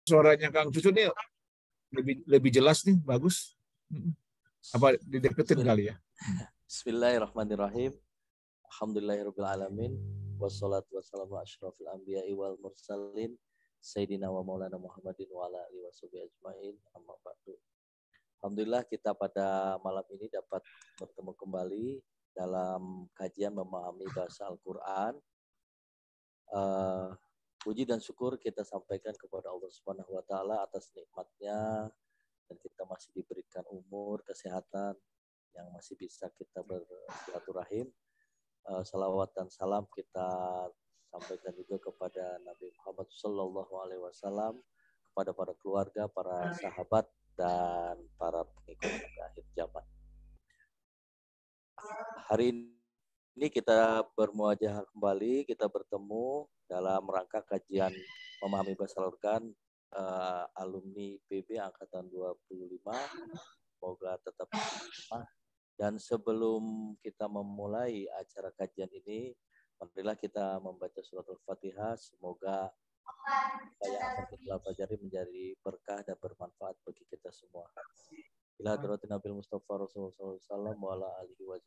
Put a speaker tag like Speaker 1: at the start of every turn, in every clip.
Speaker 1: suaranya Kang Cucu nih lebih jelas nih, bagus. Apa dideketin kali ya?
Speaker 2: Bismillahirrahmanirrahim. Alhamdulillahirabbil alamin. Wassalatu wassalamu asyrafil anbiya'i wal mursalin sayyidina wa maulana Muhammadin wa ala alihi washabihi ajmain. Amma ba'du. Alhamdulillah kita pada malam ini dapat bertemu kembali dalam kajian memahami bahasa Al-Qur'an. Puji dan syukur kita sampaikan kepada Allah Subhanahu wa taala atas nikmatnya dan kita masih diberikan umur, kesehatan yang masih bisa kita bersilaturahim. Salawat dan salam kita sampaikan juga kepada Nabi Muhammad SAW, kepada para keluarga, para sahabat dan para pengikut sampai akhir zaman. Hari ini kita bermuajah kembali, kita bertemu dalam rangka kajian memahami bahasa Al-Qur'an alumni PB angkatan 25. Semoga tetap bersama. Dan sebelum kita memulai acara kajian ini, marilah kita membaca surat Al-Fatihah. Semoga apa yang akan kita pelajari menjadi berkah dan bermanfaat bagi kita semua. Ila hadratin Nabil Mustafa Rasulullah SAW wa ala alihi wa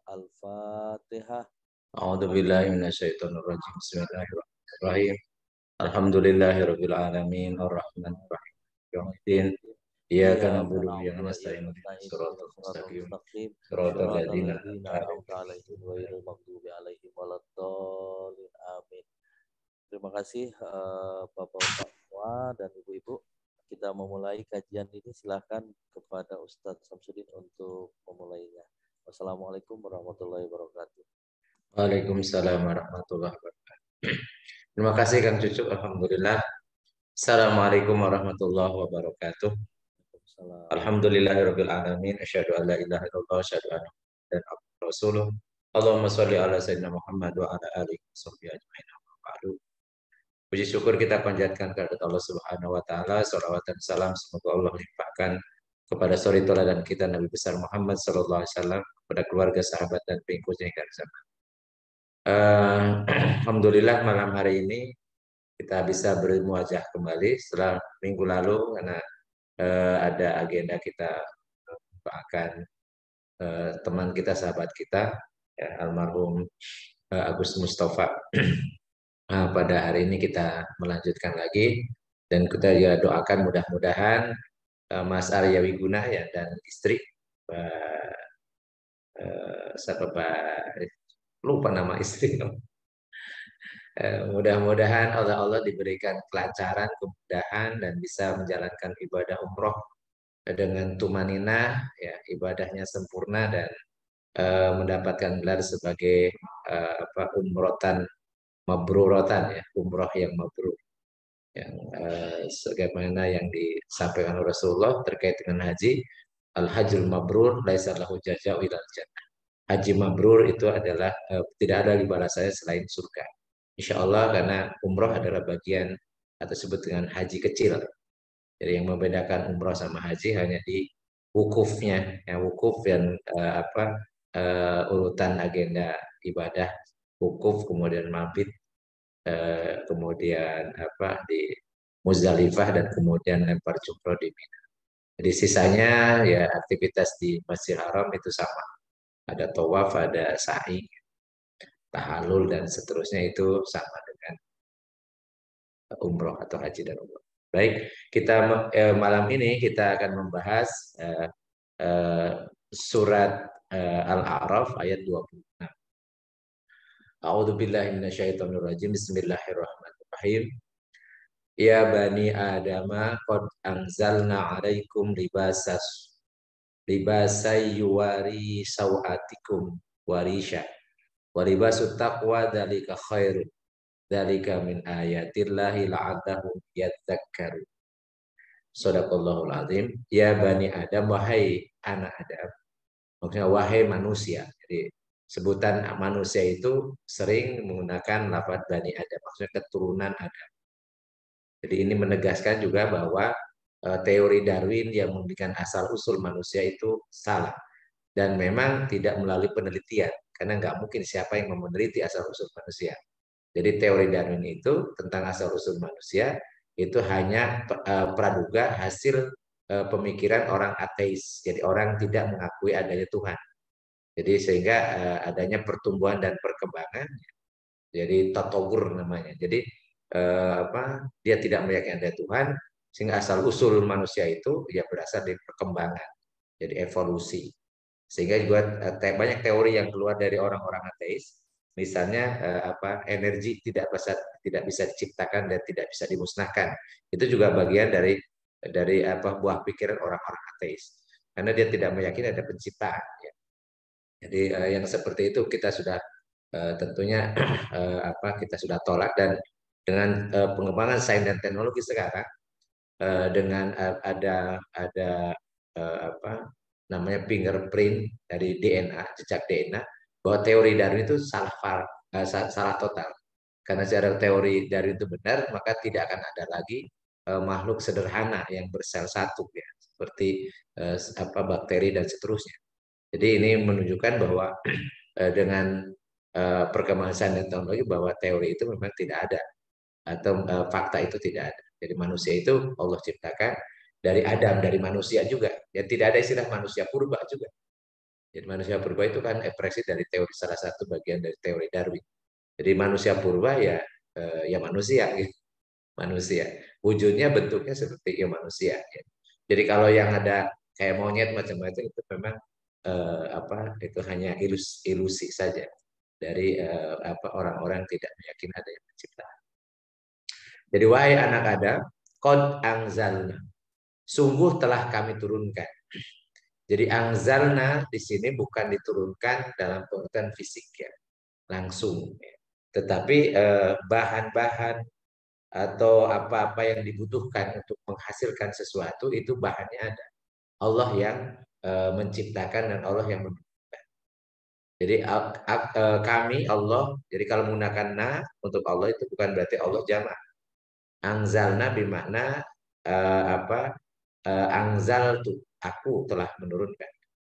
Speaker 2: Al-Fatihah.
Speaker 3: A'udzubillahi minasyaitonirrajim. Bismillahirrahmanirrahim. Alhamdulillahirabbil alamin arrahmanir rahim. Yaumiddin. Iyyaka na'budu wa iyyaka nasta'in. Shiratal mustaqim. Shiratal ladzina an'amta 'alaihim ghairil maghdubi 'alaihim waladdallin. Amin.
Speaker 2: Terima kasih Bapak-bapak semua dan Ibu-ibu. Kita memulai kajian ini, silakan kepada Ustadz Samsudin untuk memulainya. Wassalamualaikum warahmatullahi wabarakatuh.
Speaker 3: Waalaikumsalam warahmatullahi wabarakatuh. Terima kasih Kang Cucu. Alhamdulillah. Assalamualaikum warahmatullahi wabarakatuh. Alhamdulillahirabbil alamin. Asyhadu an la ilaha illallah wa asyhadu anna muhammadan abduhu wa rasuluh. Allahumma shalli ala sayyidina Muhammad wa ala alihi washabbihi ajmain. Puji syukur kita panjatkan kepada Allah Subhanahu wa taala, shalawat dan salam semoga Allah limpahkan kepada suri teladan kita Nabi besar Muhammad sallallahu alaihi wasallam, kepada keluarga, sahabat dan pengikutnya hingga zaman. Alhamdulillah malam hari ini kita bisa bermuajah kembali setelah minggu lalu karena ada agenda kita mendoakan teman kita, sahabat kita, ya, almarhum Agus Mustafa. Pada hari ini kita melanjutkan lagi dan kita ya doakan mudah-mudahan Mas Arya Wiguna ya dan istri lupa nama istri. Mudah-mudahan Allah diberikan kelancaran, kemudahan dan bisa menjalankan ibadah umroh dengan tumaninah, ya ibadahnya sempurna dan mendapatkan gelar sebagai umrotan mabruratan, ya umroh yang mabrur, yang sebagaimana yang disampaikan Rasulullah terkait dengan haji, al-hajjul mabrur laisa lahu jazaa'u illal jannah. Haji mabrur itu adalah tidak ada balasannya selain surga. Insya Allah, karena umroh adalah bagian atau disebut dengan haji kecil. Jadi yang membedakan umroh sama haji hanya di wukufnya, ya wukuf dan urutan agenda ibadah, wukuf kemudian mabit, kemudian di Muzdalifah dan kemudian lempar jumroh di Mina. Jadi sisanya ya aktivitas di Masjidil Haram itu sama. Ada tawaf, ada sa'i, tahalul dan seterusnya itu sama dengan umroh atau haji dan umroh. Baik, kita malam ini kita akan membahas surat Al-A'raf ayat 26. A'udzubillahi minasyaitonirrajim. Bismillahirrahmanirrahim. Ya bani Adama qad anzalna 'alaikum libasay yuwari sawatikum warisha wa libasut taqwa dzalika khairu dzalika min ayatillahi la'allahum yadhakkarun. Shadaqallahul azim. Ya bani Adam, wahai anak Adam, maksudnya wahai manusia. Jadi sebutan manusia itu sering menggunakan lafaz bani Adam, maksudnya keturunan Adam. Jadi ini menegaskan juga bahwa teori Darwin yang memberikan asal-usul manusia itu salah. Dan memang tidak melalui penelitian. Karena nggak mungkin siapa yang meneliti asal-usul manusia. Jadi teori Darwin itu tentang asal-usul manusia itu hanya praduga hasil pemikiran orang ateis. Jadi orang tidak mengakui adanya Tuhan. Jadi sehingga adanya pertumbuhan dan perkembangan. Jadi tatawur namanya. Jadi dia tidak meyakini adanya Tuhan, sehingga asal-usul manusia itu ya berasal dari perkembangan. Jadi evolusi. Sehingga juga banyak teori yang keluar dari orang-orang ateis. Misalnya energi tidak bisa diciptakan dan tidak bisa dimusnahkan. Itu juga bagian dari buah pikiran orang-orang ateis. Karena dia tidak meyakini ada penciptaan. Ya. Jadi yang seperti itu kita sudah tentunya kita sudah tolak, dan dengan pengembangan sains dan teknologi sekarang dengan ada namanya fingerprint dari DNA, jejak DNA, bahwa teori Darwin itu salah total. Karena secara teori Darwin itu benar, maka tidak akan ada lagi makhluk sederhana yang bersel satu, ya, seperti bakteri dan seterusnya. Jadi ini menunjukkan bahwa dengan perkembangan sains dan teknologi bahwa teori itu memang tidak ada, atau fakta itu tidak ada. Jadi manusia itu Allah ciptakan dari Adam, dari manusia juga. Ya tidak ada istilah manusia purba juga. Jadi manusia purba itu kan ekspresi dari teori, salah satu bagian dari teori Darwin. Jadi manusia purba ya manusia gitu. Manusia. Wujudnya bentuknya seperti ya manusia. Ya. Jadi kalau yang ada kayak monyet macam-macam itu memang itu hanya ilusi saja dari orang-orang tidak meyakini adanya penciptaan. Jadi wahai anak Adam, qad anzalna, sungguh telah kami turunkan. Jadi anzalna di sini bukan diturunkan dalam pengertian fisik ya, langsung. Ya. Tetapi bahan-bahan atau apa-apa yang dibutuhkan untuk menghasilkan sesuatu itu bahannya ada. Allah yang menciptakan dan Allah yang menentukan. Jadi kami Allah, jadi kalau menggunakan na untuk Allah itu bukan berarti Allah jamak. Anzalna bermakna anzal tu, aku telah menurunkan.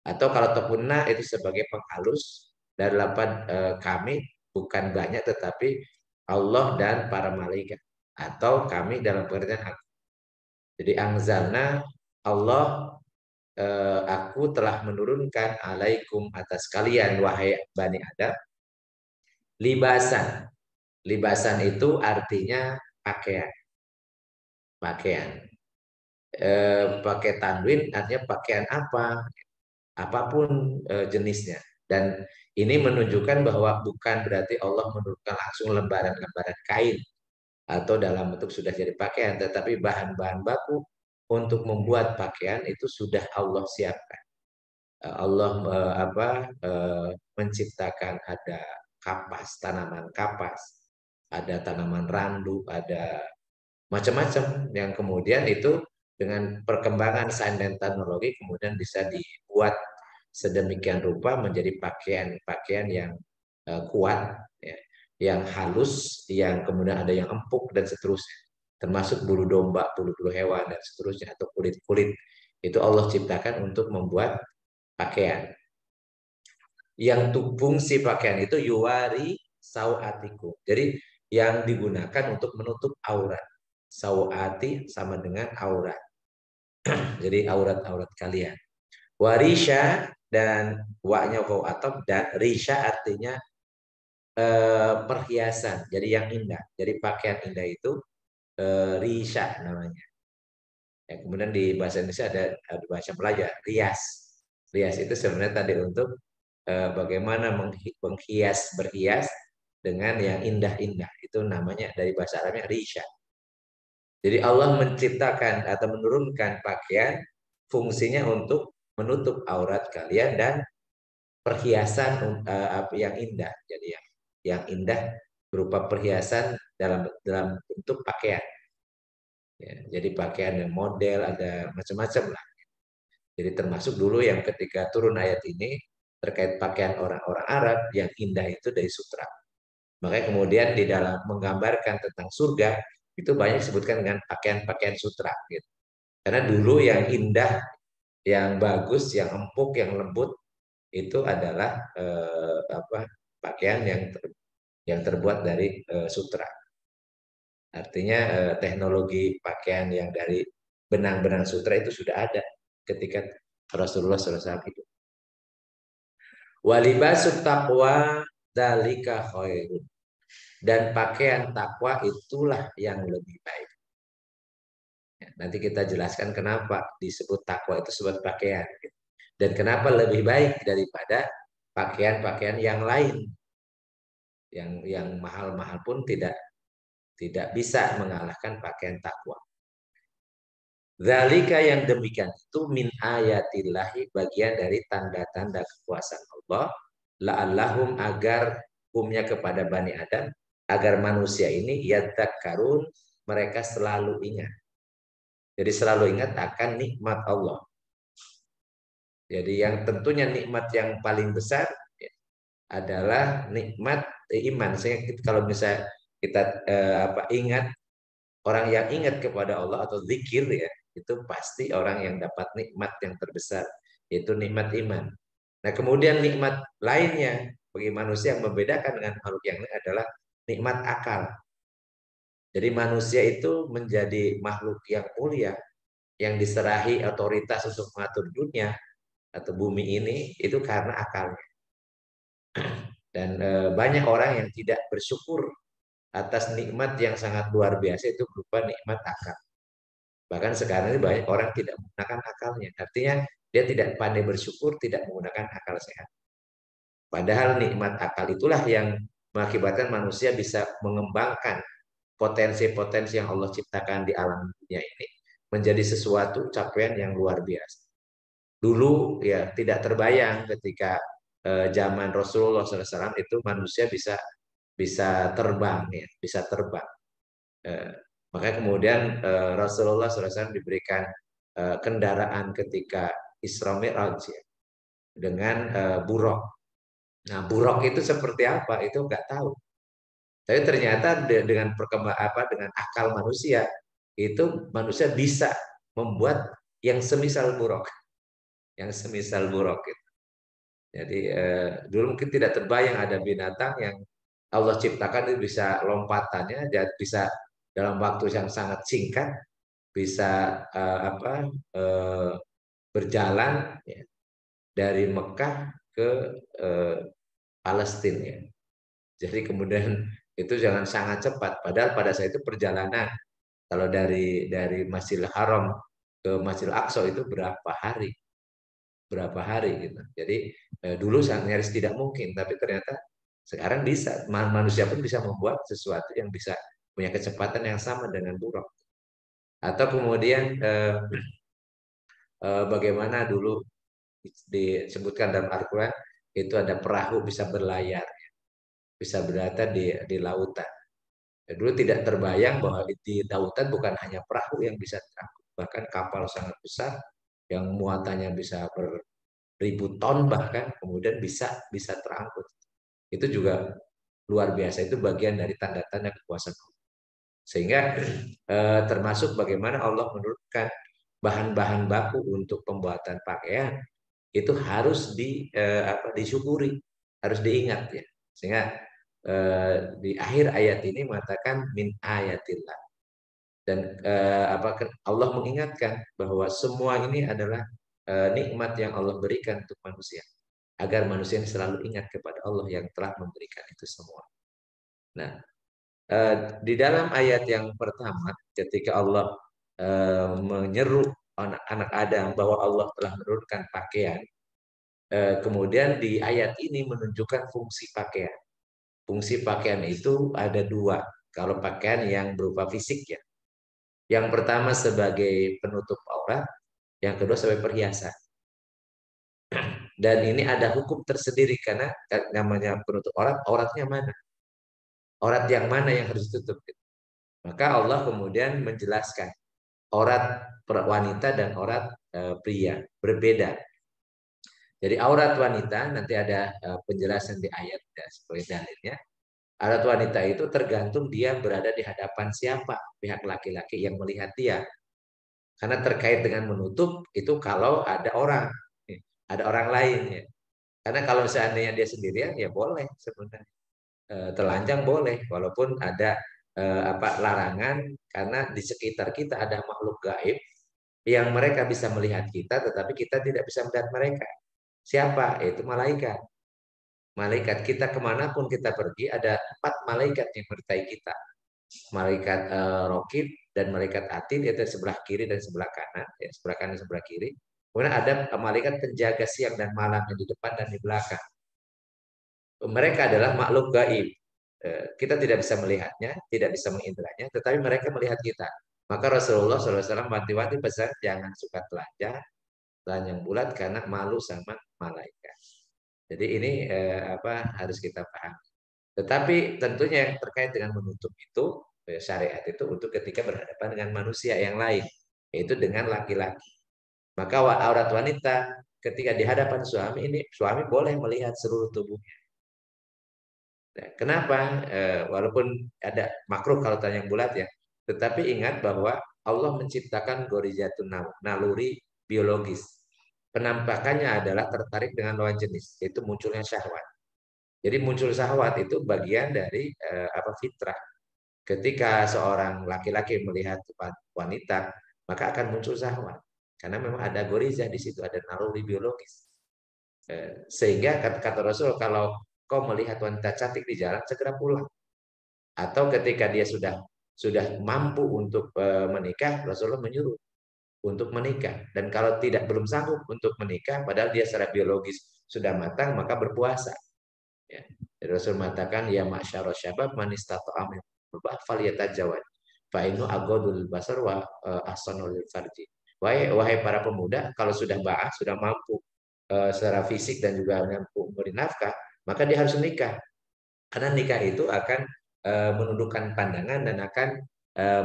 Speaker 3: Atau kalau tepuna itu sebagai penghalus dari lapan kami, bukan banyak tetapi Allah dan para malaikat, atau kami dalam pengertian aku. Jadi anzalna Allah, aku telah menurunkan alaikum atas kalian wahai Bani Adam libasan. Libasan itu artinya pakaian. Pakaian. Pakai tanwin artinya pakaian apa? Apapun jenisnya. Dan ini menunjukkan bahwa bukan berarti Allah menurunkan langsung lembaran-lembaran kain atau dalam bentuk sudah jadi pakaian, tetapi bahan-bahan baku untuk membuat pakaian itu sudah Allah siapkan. Allah menciptakan ada kapas, tanaman kapas, ada tanaman randu, ada macam-macam yang kemudian itu dengan perkembangan sains dan teknologi kemudian bisa dibuat sedemikian rupa menjadi pakaian-pakaian yang kuat, ya, yang halus, yang kemudian ada yang empuk dan seterusnya, termasuk bulu domba, bulu-bulu hewan dan seterusnya, atau kulit-kulit itu Allah ciptakan untuk membuat pakaian. Yang fungsi pakaian itu yuwari sawatiku. Jadi yang digunakan untuk menutup aurat. Sawati sama dengan aurat. Jadi aurat-aurat kalian. Warisha dan wa-nya waw atau dan risha artinya perhiasan. Jadi yang indah. Jadi pakaian indah itu risha namanya. Ya, kemudian di bahasa Indonesia ada bahasa pelajar rias. Rias itu sebenarnya tadi untuk bagaimana berhias dengan yang indah-indah. Itu namanya dari bahasa Arabnya risha. Jadi Allah menciptakan atau menurunkan pakaian fungsinya untuk menutup aurat kalian dan perhiasan yang indah. Jadi yang indah berupa perhiasan dalam bentuk pakaian. Ya, jadi pakaian yang model ada macam-macam lah. Jadi termasuk dulu yang ketika turun ayat ini terkait pakaian orang-orang Arab yang indah itu dari sutra. Makanya kemudian di dalam menggambarkan tentang surga itu banyak disebutkan dengan pakaian-pakaian sutra. Gitu. Karena dulu yang indah, yang bagus, yang empuk, yang lembut itu adalah pakaian yang yang terbuat dari sutra. Artinya teknologi pakaian yang dari benang-benang sutra itu sudah ada ketika Rasulullah SAW hidup. Walibasut taqwa dalika khairun. Dan pakaian takwa itulah yang lebih baik. Ya, nanti kita jelaskan kenapa disebut takwa itu sebuah pakaian. Dan kenapa lebih baik daripada pakaian-pakaian yang lain. Yang mahal-mahal pun tidak bisa mengalahkan pakaian takwa. Zalika yang demikian itu min ayatillahi, bagian dari tanda-tanda kekuasaan Allah, la'allahum, agar hukumnya kepada Bani Adam, agar manusia ini yadzakkarun, mereka selalu ingat. Jadi selalu ingat akan nikmat Allah. Jadi yang tentunya nikmat yang paling besar ya, adalah nikmat iman. Sehingga kalau misalnya kita ingat, orang yang ingat kepada Allah atau zikir ya, itu pasti orang yang dapat nikmat yang terbesar, yaitu nikmat iman. Nah, kemudian nikmat lainnya bagi manusia yang membedakan dengan makhluk yang lain adalah nikmat akal. Jadi manusia itu menjadi makhluk yang mulia, yang diserahi otoritas untuk mengatur dunia atau bumi ini itu karena akalnya. Dan banyak orang yang tidak bersyukur atas nikmat yang sangat luar biasa itu berupa nikmat akal. Bahkan sekarang ini banyak orang tidak menggunakan akalnya. Artinya dia tidak pandai bersyukur, tidak menggunakan akal sehat. Padahal nikmat akal itulah yang mengakibatkan manusia bisa mengembangkan potensi-potensi yang Allah ciptakan di alam dunia ini menjadi sesuatu capaian yang luar biasa. Dulu ya tidak terbayang ketika zaman Rasulullah SAW itu manusia bisa terbang ya, bisa terbang. Makanya kemudian Rasulullah SAW diberikan kendaraan ketika Isra Mi'raj ya, dengan buraq. Nah, buraq itu seperti apa? Itu nggak tahu. Tapi ternyata dengan dengan akal manusia itu manusia bisa membuat yang semisal buraq, yang semisal buraq gitu. Jadi dulu mungkin tidak terbayang ada binatang yang Allah ciptakan itu bisa lompatannya, bisa dalam waktu yang sangat singkat bisa berjalan ya, dari Mekah ke Palestina ya. Jadi kemudian itu jangan sangat cepat. Padahal pada saat itu perjalanan kalau dari Masjidil Haram ke Masjidil Aqsa itu berapa hari gitu. Jadi dulu nyaris tidak mungkin, tapi ternyata sekarang bisa. Manusia pun bisa membuat sesuatu yang bisa punya kecepatan yang sama dengan buraq. Atau kemudian bagaimana dulu disebutkan dalam Al-Quran itu ada perahu bisa berlayar, bisa berada di lautan. Dulu tidak terbayang bahwa di lautan bukan hanya perahu yang bisa terangkut, bahkan kapal sangat besar yang muatannya bisa beribu ton bahkan kemudian bisa terangkut. Itu juga luar biasa, itu bagian dari tanda-tanda kekuasaan Allah. Sehingga termasuk bagaimana Allah menurunkan bahan-bahan baku untuk pembuatan pakaian itu harus disyukuri, harus diingat ya. Sehingga di akhir ayat ini mengatakan min ayatillah. Dan Allah mengingatkan bahwa semua ini adalah nikmat yang Allah berikan untuk manusia, agar manusia ini selalu ingat kepada Allah yang telah memberikan itu semua. Nah, di dalam ayat yang pertama ketika Allah menyeru anak-anak Adam bahwa Allah telah menurunkan pakaian, kemudian di ayat ini menunjukkan fungsi pakaian. Fungsi pakaian itu ada dua. Kalau pakaian yang berupa fisik ya. Yang pertama sebagai penutup aurat, yang kedua sebagai perhiasan. Dan ini ada hukum tersendiri karena namanya penutup aurat, auratnya mana? Aurat yang mana yang harus ditutup? Maka Allah kemudian menjelaskan aurat wanita dan aurat pria berbeda. Jadi aurat wanita nanti ada penjelasan di ayat ya, sebagai dalilnya. Aurat wanita itu tergantung dia berada di hadapan siapa, pihak laki-laki yang melihat dia. Karena terkait dengan menutup itu kalau ada orang lain ya. Karena kalau seandainya dia sendirian ya boleh sebenarnya. telanjang boleh, walaupun ada larangan, karena di sekitar kita ada makhluk gaib yang mereka bisa melihat kita, tetapi kita tidak bisa melihat mereka. Siapa? Itu malaikat. Malaikat kita kemanapun kita pergi, ada 4 malaikat yang menyertai kita. Malaikat Rokib dan malaikat Atid, yaitu sebelah kiri dan sebelah kanan, ya, sebelah kanan dan sebelah kiri. Kemudian ada malaikat penjaga siang dan malam yang di depan dan di belakang. Mereka adalah makhluk gaib. Kita tidak bisa melihatnya, tidak bisa mengindranya, tetapi mereka melihat kita. Maka Rasulullah SAW wanti-wanti pesan jangan suka telanjang bulat karena malu sama malaikat. Jadi ini harus kita pahami. Tetapi tentunya yang terkait dengan menutup itu, syariat itu untuk ketika berhadapan dengan manusia yang lain, yaitu dengan laki-laki. Maka aurat wanita ketika di hadapan suami, ini suami boleh melihat seluruh tubuhnya. Nah, kenapa? Walaupun ada makruh kalau telanjang bulat ya, tetapi ingat bahwa Allah menciptakan gorizatun naluri biologis. Penampakannya adalah tertarik dengan lawan jenis, yaitu munculnya syahwat. Jadi muncul syahwat itu bagian dari fitrah. Ketika seorang laki-laki melihat wanita, maka akan muncul syahwat. Karena memang ada goriza di situ, ada naluri biologis. Sehingga kata Rasul, kalau kau melihat wanita cantik di jalan, segera pulang. Atau ketika dia sudah mampu untuk menikah, Rasulullah menyuruh untuk menikah. Dan kalau belum sanggup untuk menikah, padahal dia secara biologis sudah matang, maka berpuasa. Ya. Rasul mengatakan, ya ma'syarul syabab man istata'a minkum falyatajawaz fa innahu aghadul basar wa ahsanul farji. Wahai para pemuda, kalau sudah sudah mampu secara fisik dan juga mampu memberi nafkah, maka dia harus menikah. Karena nikah itu akan menundukkan pandangan dan akan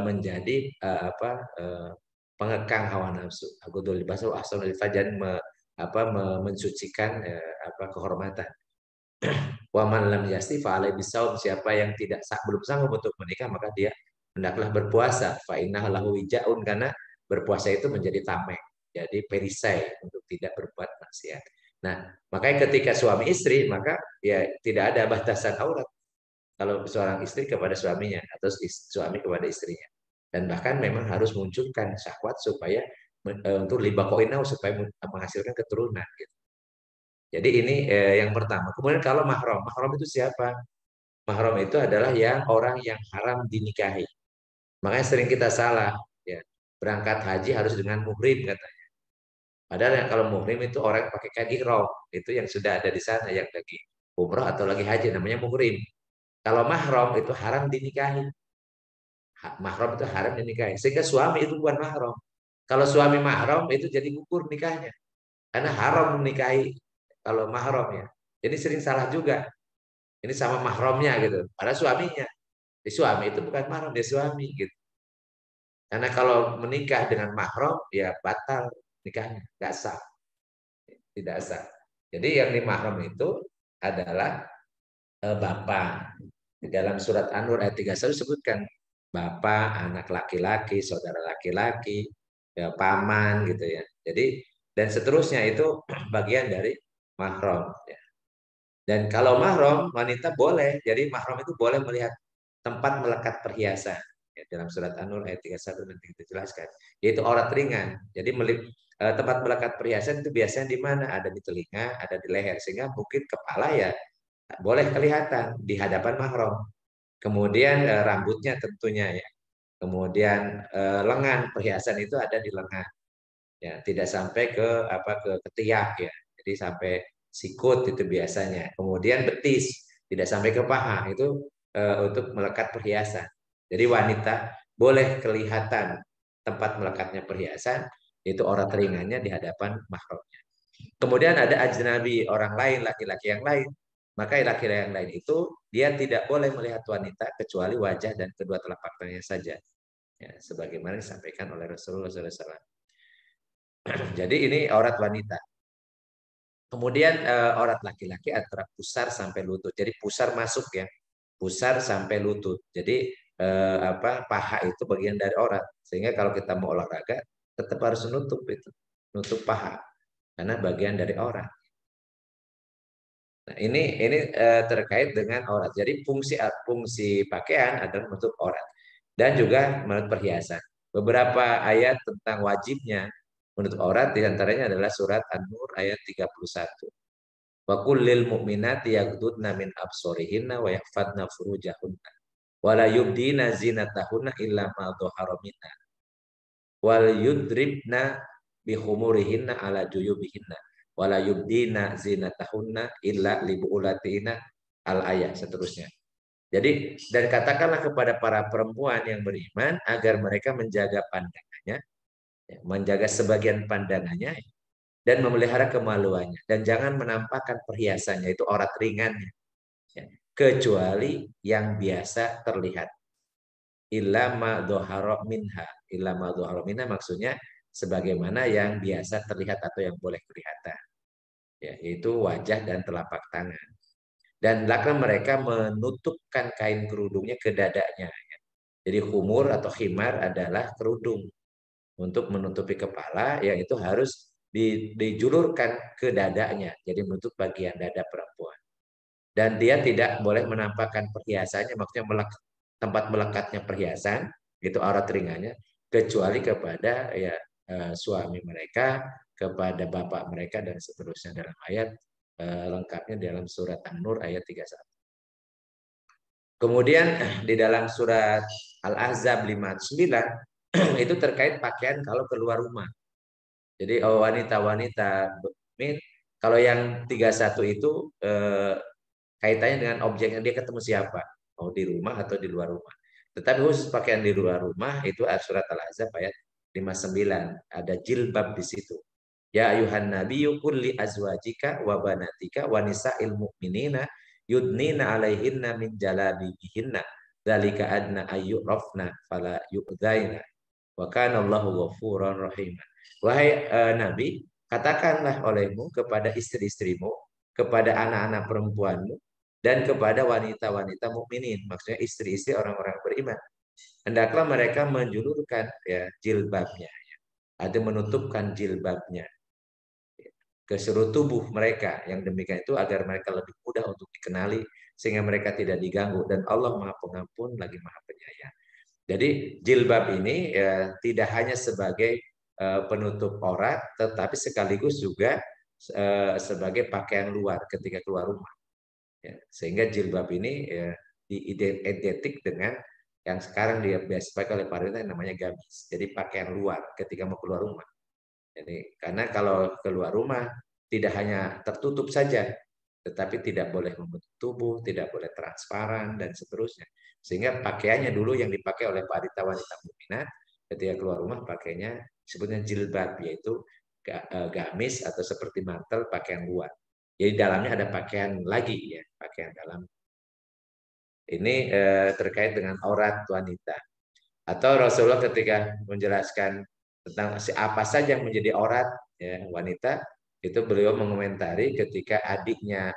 Speaker 3: menjadi pengekang hawa nafsu. Aghadul basar wa ahsanul farji, mensucikan kehormatan. Waman lam yasti fa'alai bisaum, siapa yang belum sanggup untuk menikah, maka dia hendaklah berpuasa. Fa innahu lahu wijaun, karena berpuasa itu menjadi tameng, jadi perisai untuk tidak berbuat maksiat. Nah, makanya ketika suami istri, maka ya tidak ada batasan aurat. Kalau seorang istri kepada suaminya atau suami kepada istrinya, dan bahkan memang harus munculkan syahwat supaya untuk libakoinau, supaya menghasilkan keturunan. Gitu. Jadi ini yang pertama. Kemudian kalau mahram, mahram itu siapa? Mahram itu adalah orang yang haram dinikahi. Makanya sering kita salah, ya. Berangkat haji harus dengan muhrim katanya. Padahal kalau muhrim itu orang yang pakai kain ihram, itu yang sudah ada di sana, yang lagi umrah atau lagi haji, namanya muhrim. Kalau mahram itu haram dinikahi. Mahram itu haram dinikahi. Sehingga suami itu bukan mahram. Kalau suami mahram itu jadi gugur nikahnya. Karena haram menikahi kalau mahram ya. Jadi sering salah juga. Ini sama mahramnya gitu. Padahal suaminya. Di suami itu bukan mahram, dia suami gitu. Karena kalau menikah dengan mahram ya batal nikahnya, nggak sah. Tidak sah. Jadi yang di mahram itu adalah bapak. Di dalam surat An-Nur ayat 31 sebutkan bapak, anak laki-laki, saudara laki-laki, ya, paman gitu ya. Jadi dan seterusnya itu bagian dari mahram. Ya. Dan kalau mahram wanita boleh, jadi mahram itu boleh melihat tempat melekat perhiasan. Ya, dalam surat An-Nur ayat 31 nanti kita jelaskan. Yaitu aurat ringan. Jadi tempat melekat perhiasan itu biasanya di mana? Ada di telinga, ada di leher. Sehingga mungkin kepala ya boleh kelihatan di hadapan mahram. Kemudian rambutnya tentunya ya. Kemudian lengan, perhiasan itu ada di lengan. Ya, tidak sampai ke ketiak ya. Jadi sampai sikut itu biasanya. Kemudian betis, tidak sampai ke paha, itu untuk melekat perhiasan. Jadi wanita boleh kelihatan tempat melekatnya perhiasan, itu aurat ringannya di hadapan mahramnya. Kemudian ada ajnabi, orang lain, laki-laki yang lain. Maka laki-laki yang lain itu dia tidak boleh melihat wanita kecuali wajah dan kedua telapak tangannya saja. Ya, sebagaimana disampaikan oleh Rasulullah SAW. Jadi ini aurat wanita. Kemudian aurat laki-laki antara pusar sampai lutut. Jadi pusar masuk ya, pusar sampai lutut. Jadi paha itu bagian dari aurat. Sehingga kalau kita mau olahraga tetap harus nutup itu, nutup paha karena bagian dari aurat. Nah, ini terkait dengan aurat. Jadi fungsi pakaian adalah menutup aurat dan juga menutup perhiasan. Beberapa ayat tentang wajibnya menutup aurat diantaranya adalah surat An-Nur ayat 31. Wa kullil mu'minati yaghdudna min absorihinna wa yahfadna furujahunna wa la yubdina zinatahunna illa ma dhahara minha wal yudribna bi khumurihinna ala juyubihinna wala yubdina zinatahunna illa li buulatina al ayat seterusnya. Jadi dan katakanlah kepada para perempuan yang beriman agar mereka menjaga pandangannya, menjaga sebagian pandangannya dan memelihara kemaluannya dan jangan menampakkan perhiasannya itu aurat ringannya kecuali yang biasa terlihat. Illa ma dhahara minha. Illa ma dhahara minha maksudnya sebagaimana yang biasa terlihat atau yang boleh kelihatan. Ya, yaitu wajah dan telapak tangan. Dan hendaklah mereka menutupkan kain kerudungnya ke dadanya. Jadi khumur atau khimar adalah kerudung untuk menutupi kepala, yang itu harus dijulurkan ke dadanya. Jadi menutup bagian dada perempuan. Dan dia tidak boleh menampakkan perhiasannya, maksudnya tempat melekatnya perhiasan, itu aurat ringannya, kecuali kepada ya suami mereka, kepada bapak mereka dan seterusnya dalam ayat lengkapnya dalam surat An-Nur ayat 31. Kemudian di dalam surat Al-Ahzab 59 itu terkait pakaian kalau keluar rumah. Jadi wanita-wanita kalau yang 31 itu kaitannya dengan objek yang dia ketemu siapa, mau di rumah atau di luar rumah. Tetapi khusus pakaian di luar rumah itu surat Al-Ahzab ayat 59, ada jilbab di situ. Ya ayuhan nabiyyu qul li azwajika wa banatika wa nisa'il mu'minina yudnina 'alaihinna min jalabibihinna dzalika adna ayyurafna fala yu'dzaina wa kana Allahu ghafuran rahim. Wahai Nabi, katakanlah olehmu kepada istri-istrimu, kepada anak-anak perempuanmu dan kepada wanita-wanita mukminin, maksudnya istri-istri orang-orang beriman, hendaklah mereka menjulurkan ya jilbabnya, atau menutupkan jilbabnya ke seluruh tubuh mereka, yang demikian itu agar mereka lebih mudah untuk dikenali sehingga mereka tidak diganggu, dan Allah Maha Pengampun lagi Maha Penyayang. Jadi jilbab ini ya, tidak hanya sebagai penutup aurat, tetapi sekaligus juga sebagai pakaian luar ketika keluar rumah. Ya, sehingga jilbab ini ya, diidentik dengan yang sekarang dia biasa pakai oleh pemerintah yang namanya gamis. Jadi pakaian luar ketika mau keluar rumah. Jadi karena kalau keluar rumah tidak hanya tertutup saja, tetapi tidak boleh menutup tubuh, tidak boleh transparan dan seterusnya. Sehingga pakaiannya dulu yang dipakai oleh wanita mukminat ketika keluar rumah pakainya sebutnya jilbab, yaitu gamis atau seperti mantel pakaian luar. Jadi dalamnya ada pakaian lagi ya, pakaian dalam. Ini terkait dengan aurat wanita. Atau Rasulullah ketika menjelaskan tentang apa saja yang menjadi aurat ya, wanita, itu beliau mengomentari ketika adiknya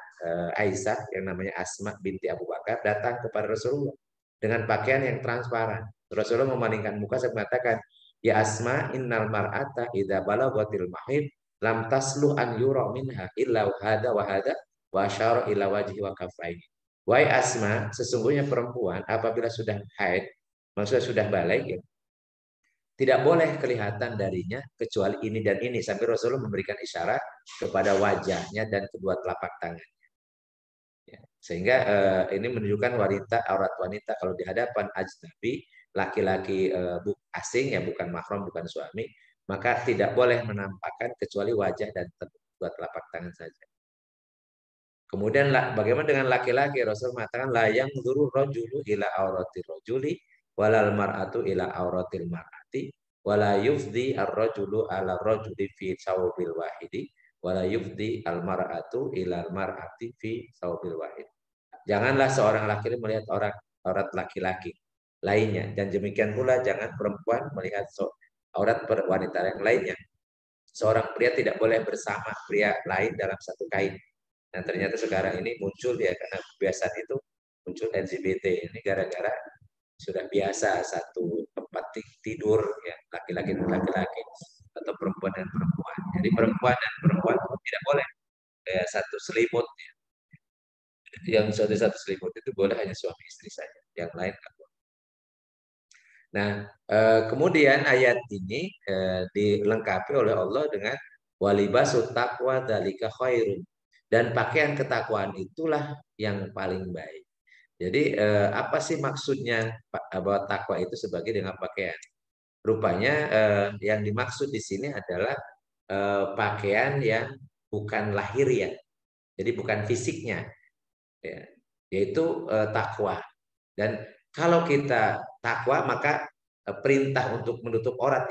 Speaker 3: Aisyah yang namanya Asma binti Abu Bakar datang kepada Rasulullah dengan pakaian yang transparan. Rasulullah memalingkan muka dan mengatakan, ya Asma, innal mar'ata idza balaghatil mahid lam taslu an yura minha illa hada wa hada wa asyara ila wajhi wa kaffaihi. Wahai Asma, sesungguhnya perempuan apabila sudah haid, maksudnya sudah balik ya, tidak boleh kelihatan darinya kecuali ini dan ini, sampai Rasulullah memberikan isyarat kepada wajahnya dan kedua telapak tangannya. Ya, sehingga ini menunjukkan aurat wanita kalau di hadapan ajnabi, laki-laki asing ya, bukan mahram, bukan suami, maka tidak boleh menampakkan kecuali wajah dan kedua telapak tangan saja. Kemudian bagaimana dengan laki-laki? Rasul mengatakan la yang dzuru rajulu ila auratir rajuli walal mar'atu ila auratil mar'ati wala yufdi ar-rajulu ala rajuli fi sawbil wahidi wala yufdi al-mar'atu ila al-mar'ati fi sawbil wahid. Janganlah seorang laki-laki melihat aurat laki-laki lainnya, dan demikian pula jangan perempuan melihat aurat wanita yang lainnya. Seorang pria tidak boleh bersama pria lain dalam satu kain. Nah ternyata sekarang ini muncul ya, karena kebiasaan itu muncul LGBT. Ini gara-gara sudah biasa satu tempat tidur ya, laki-laki dan laki-laki atau perempuan dan perempuan. Jadi perempuan dan perempuan tidak boleh satu selimut ya. Yang satu selimut itu boleh hanya suami istri saja, yang lain nggak boleh. Nah, kemudian ayat ini dilengkapi oleh Allah dengan walibasut taqwa dzalika khairun. Dan pakaian ketakwaan itulah yang paling baik. Jadi apa sih maksudnya bahwa takwa itu sebagai dengan pakaian? Rupanya yang dimaksud di sini adalah pakaian yang bukan lahiriah, jadi bukan fisiknya, ya, yaitu takwa. Dan kalau kita takwa, maka perintah untuk menutup aurat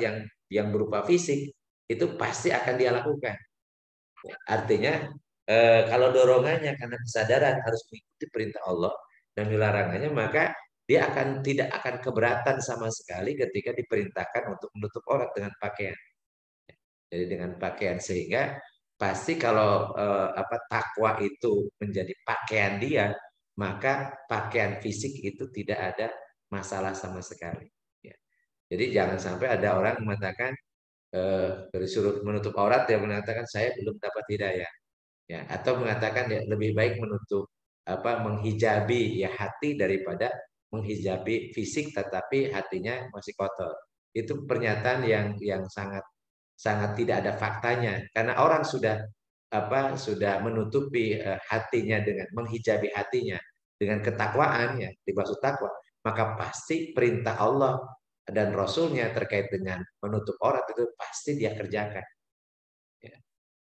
Speaker 3: yang berupa fisik itu pasti akan dia lakukan. Ya, artinya kalau dorongannya karena kesadaran harus mengikuti perintah Allah dan larangannya, maka dia tidak akan keberatan sama sekali ketika diperintahkan untuk menutup aurat dengan pakaian. Jadi dengan pakaian, sehingga pasti kalau takwa itu menjadi pakaian dia, maka pakaian fisik itu tidak ada masalah sama sekali. Ya. Jadi jangan sampai ada orang mengatakan disuruh menutup aurat, dia mengatakan saya belum dapat hidayah, ya, atau mengatakan ya, lebih baik menutup menghijabi ya hati daripada menghijabi fisik tetapi hatinya masih kotor. Itu pernyataan yang sangat sangat tidak ada faktanya, karena orang sudah menutupi hatinya dengan menghijabi hatinya dengan ketakwaan, ya dimaksud takwa, maka pasti perintah Allah dan Rasulnya terkait dengan menutup aurat itu pasti dia kerjakan, ya.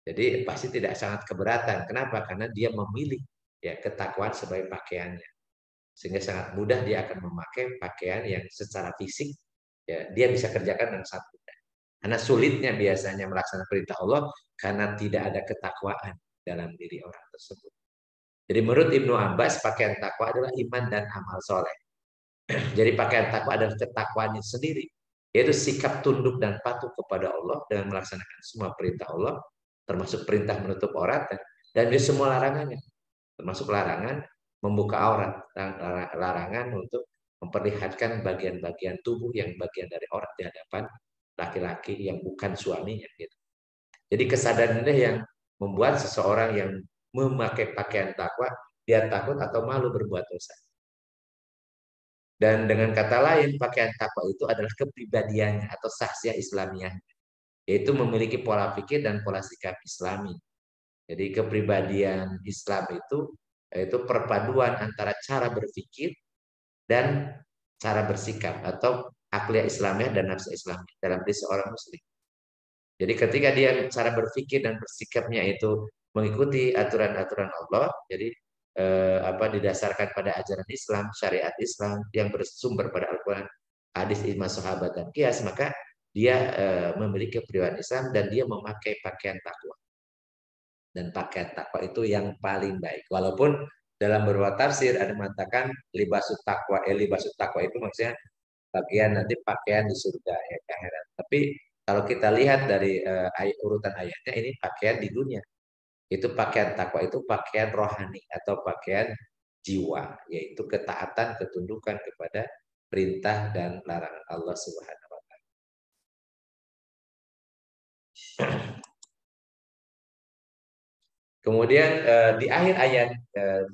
Speaker 3: Jadi pasti tidak sangat keberatan. Kenapa? Karena dia memilih ya ketakwaan sebagai pakaiannya, sehingga sangat mudah dia akan memakai pakaian yang secara fisik ya dia bisa kerjakan dengan sangat mudah. Karena sulitnya biasanya melaksanakan perintah Allah karena tidak ada ketakwaan dalam diri orang tersebut. Jadi menurut Ibnu Abbas, pakaian takwa adalah iman dan amal soleh. Jadi pakaian takwa adalah ketakwaan sendiri, yaitu sikap tunduk dan patuh kepada Allah dengan melaksanakan semua perintah Allah, termasuk perintah menutup aurat dan di semua larangannya, termasuk larangan membuka aurat, larangan untuk memperlihatkan bagian-bagian tubuh yang bagian dari aurat di hadapan laki-laki yang bukan suaminya, gitu. Jadi kesadaran ini yang membuat seseorang yang memakai pakaian takwa dia takut atau malu berbuat dosa. Dan dengan kata lain, pakaian takwa itu adalah kepribadiannya atau sahsiah Islamiyah, yaitu memiliki pola pikir dan pola sikap Islami. Jadi kepribadian Islam itu yaitu perpaduan antara cara berpikir dan cara bersikap atau akliyah Islamiyah dan nafsu Islamiyah dalam diri seorang muslim. Jadi ketika dia cara berpikir dan bersikapnya itu mengikuti aturan-aturan Allah, jadi didasarkan pada ajaran Islam, syariat Islam yang bersumber pada Al-Quran, hadis ijma sahabat dan qiyas, maka dia memiliki kepribadian Islam dan dia memakai pakaian takwa. Dan pakaian takwa itu yang paling baik. Walaupun dalam beberapa tafsir ada mengatakan libasut takwa, libasut takwa itu maksudnya bagian nanti pakaian di surga ya akhirat. Tapi kalau kita lihat dari urutan ayatnya, ini pakaian di dunia. Itu pakaian takwa itu pakaian rohani atau pakaian jiwa, yaitu ketaatan, ketundukan kepada perintah dan larangan Allah Subhanahu wa taala. Kemudian di akhir ayat 26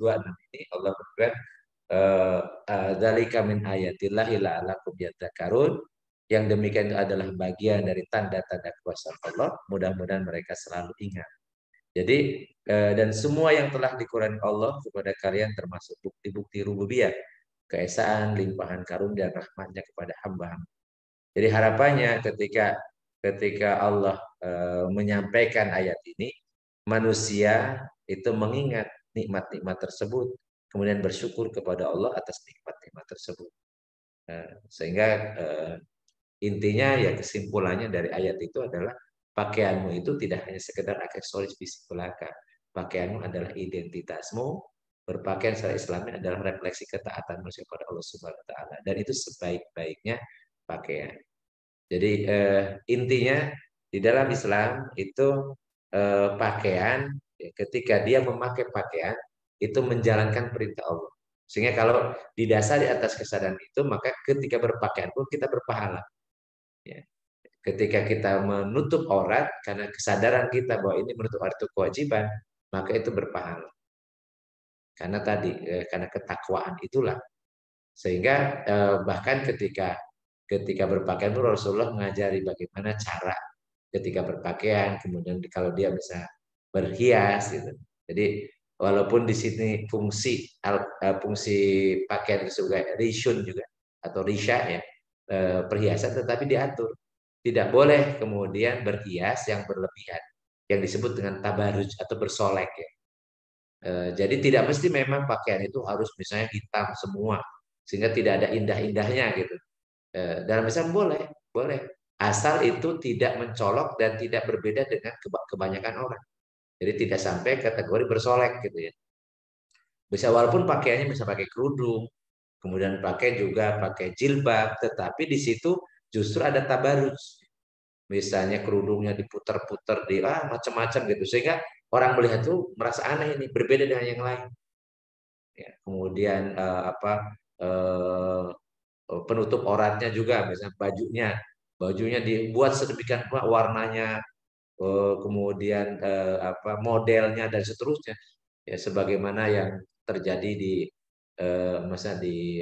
Speaker 3: ini Allah berfirman, dzalika min ayatillahi la'allakum yadhakkarun. Yang demikian itu adalah bagian dari tanda-tanda kuasa Allah, mudah-mudahan mereka selalu ingat. Jadi dan semua yang telah dikurani Allah kepada kalian termasuk bukti-bukti rububiyah, keesaan, limpahan karunia dan rahmatnya kepada hamba-hamba. Jadi harapannya ketika Allah menyampaikan ayat ini, manusia itu mengingat nikmat-nikmat tersebut, kemudian bersyukur kepada Allah atas nikmat-nikmat tersebut. Sehingga intinya ya kesimpulannya dari ayat itu adalah pakaianmu itu tidak hanya sekedar aksesoris fisik belaka. Pakaianmu adalah identitasmu. Berpakaian secara Islami adalah refleksi ketaatan manusia kepada Allah Subhanahu wa taala, dan itu sebaik-baiknya pakaian. Jadi intinya di dalam Islam itu pakaian ketika dia memakai pakaian itu menjalankan perintah Allah. Sehingga kalau didasari atas kesadaran itu, maka ketika berpakaian pun kita berpahala. Ya. Ketika kita menutup aurat karena kesadaran kita bahwa ini menutup aurat itu kewajiban, maka itu berpahala. karena tadi karena ketakwaan itulah, sehingga bahkan ketika berpakaian pun Rasulullah mengajari bagaimana cara ketika berpakaian, kemudian kalau dia bisa berhias gitu. Jadi walaupun di sini fungsi pakaian itu sebagai rishun juga atau risha ya, perhiasan, tetapi diatur. Tidak boleh kemudian berhias yang berlebihan, yang disebut dengan tabaruj atau bersolek ya. Jadi tidak mesti memang pakaian itu harus misalnya hitam semua sehingga tidak ada indah-indahnya gitu. Dalam Islam boleh, boleh. Asal itu tidak mencolok dan tidak berbeda dengan kebanyakan orang. Jadi tidak sampai kategori bersolek gitu ya. Bisa walaupun pakaiannya bisa pakai kerudung, kemudian pakai jilbab, tetapi di situ justru ada tabarruj. Misalnya kerudungnya diputar-putar di macam-macam gitu sehingga orang melihat tuh merasa aneh, ini berbeda dengan yang lain. Ya, kemudian penutup auratnya juga, misalnya bajunya dibuat sedemikian rupa warnanya, kemudian modelnya dan seterusnya, ya sebagaimana yang terjadi di masa di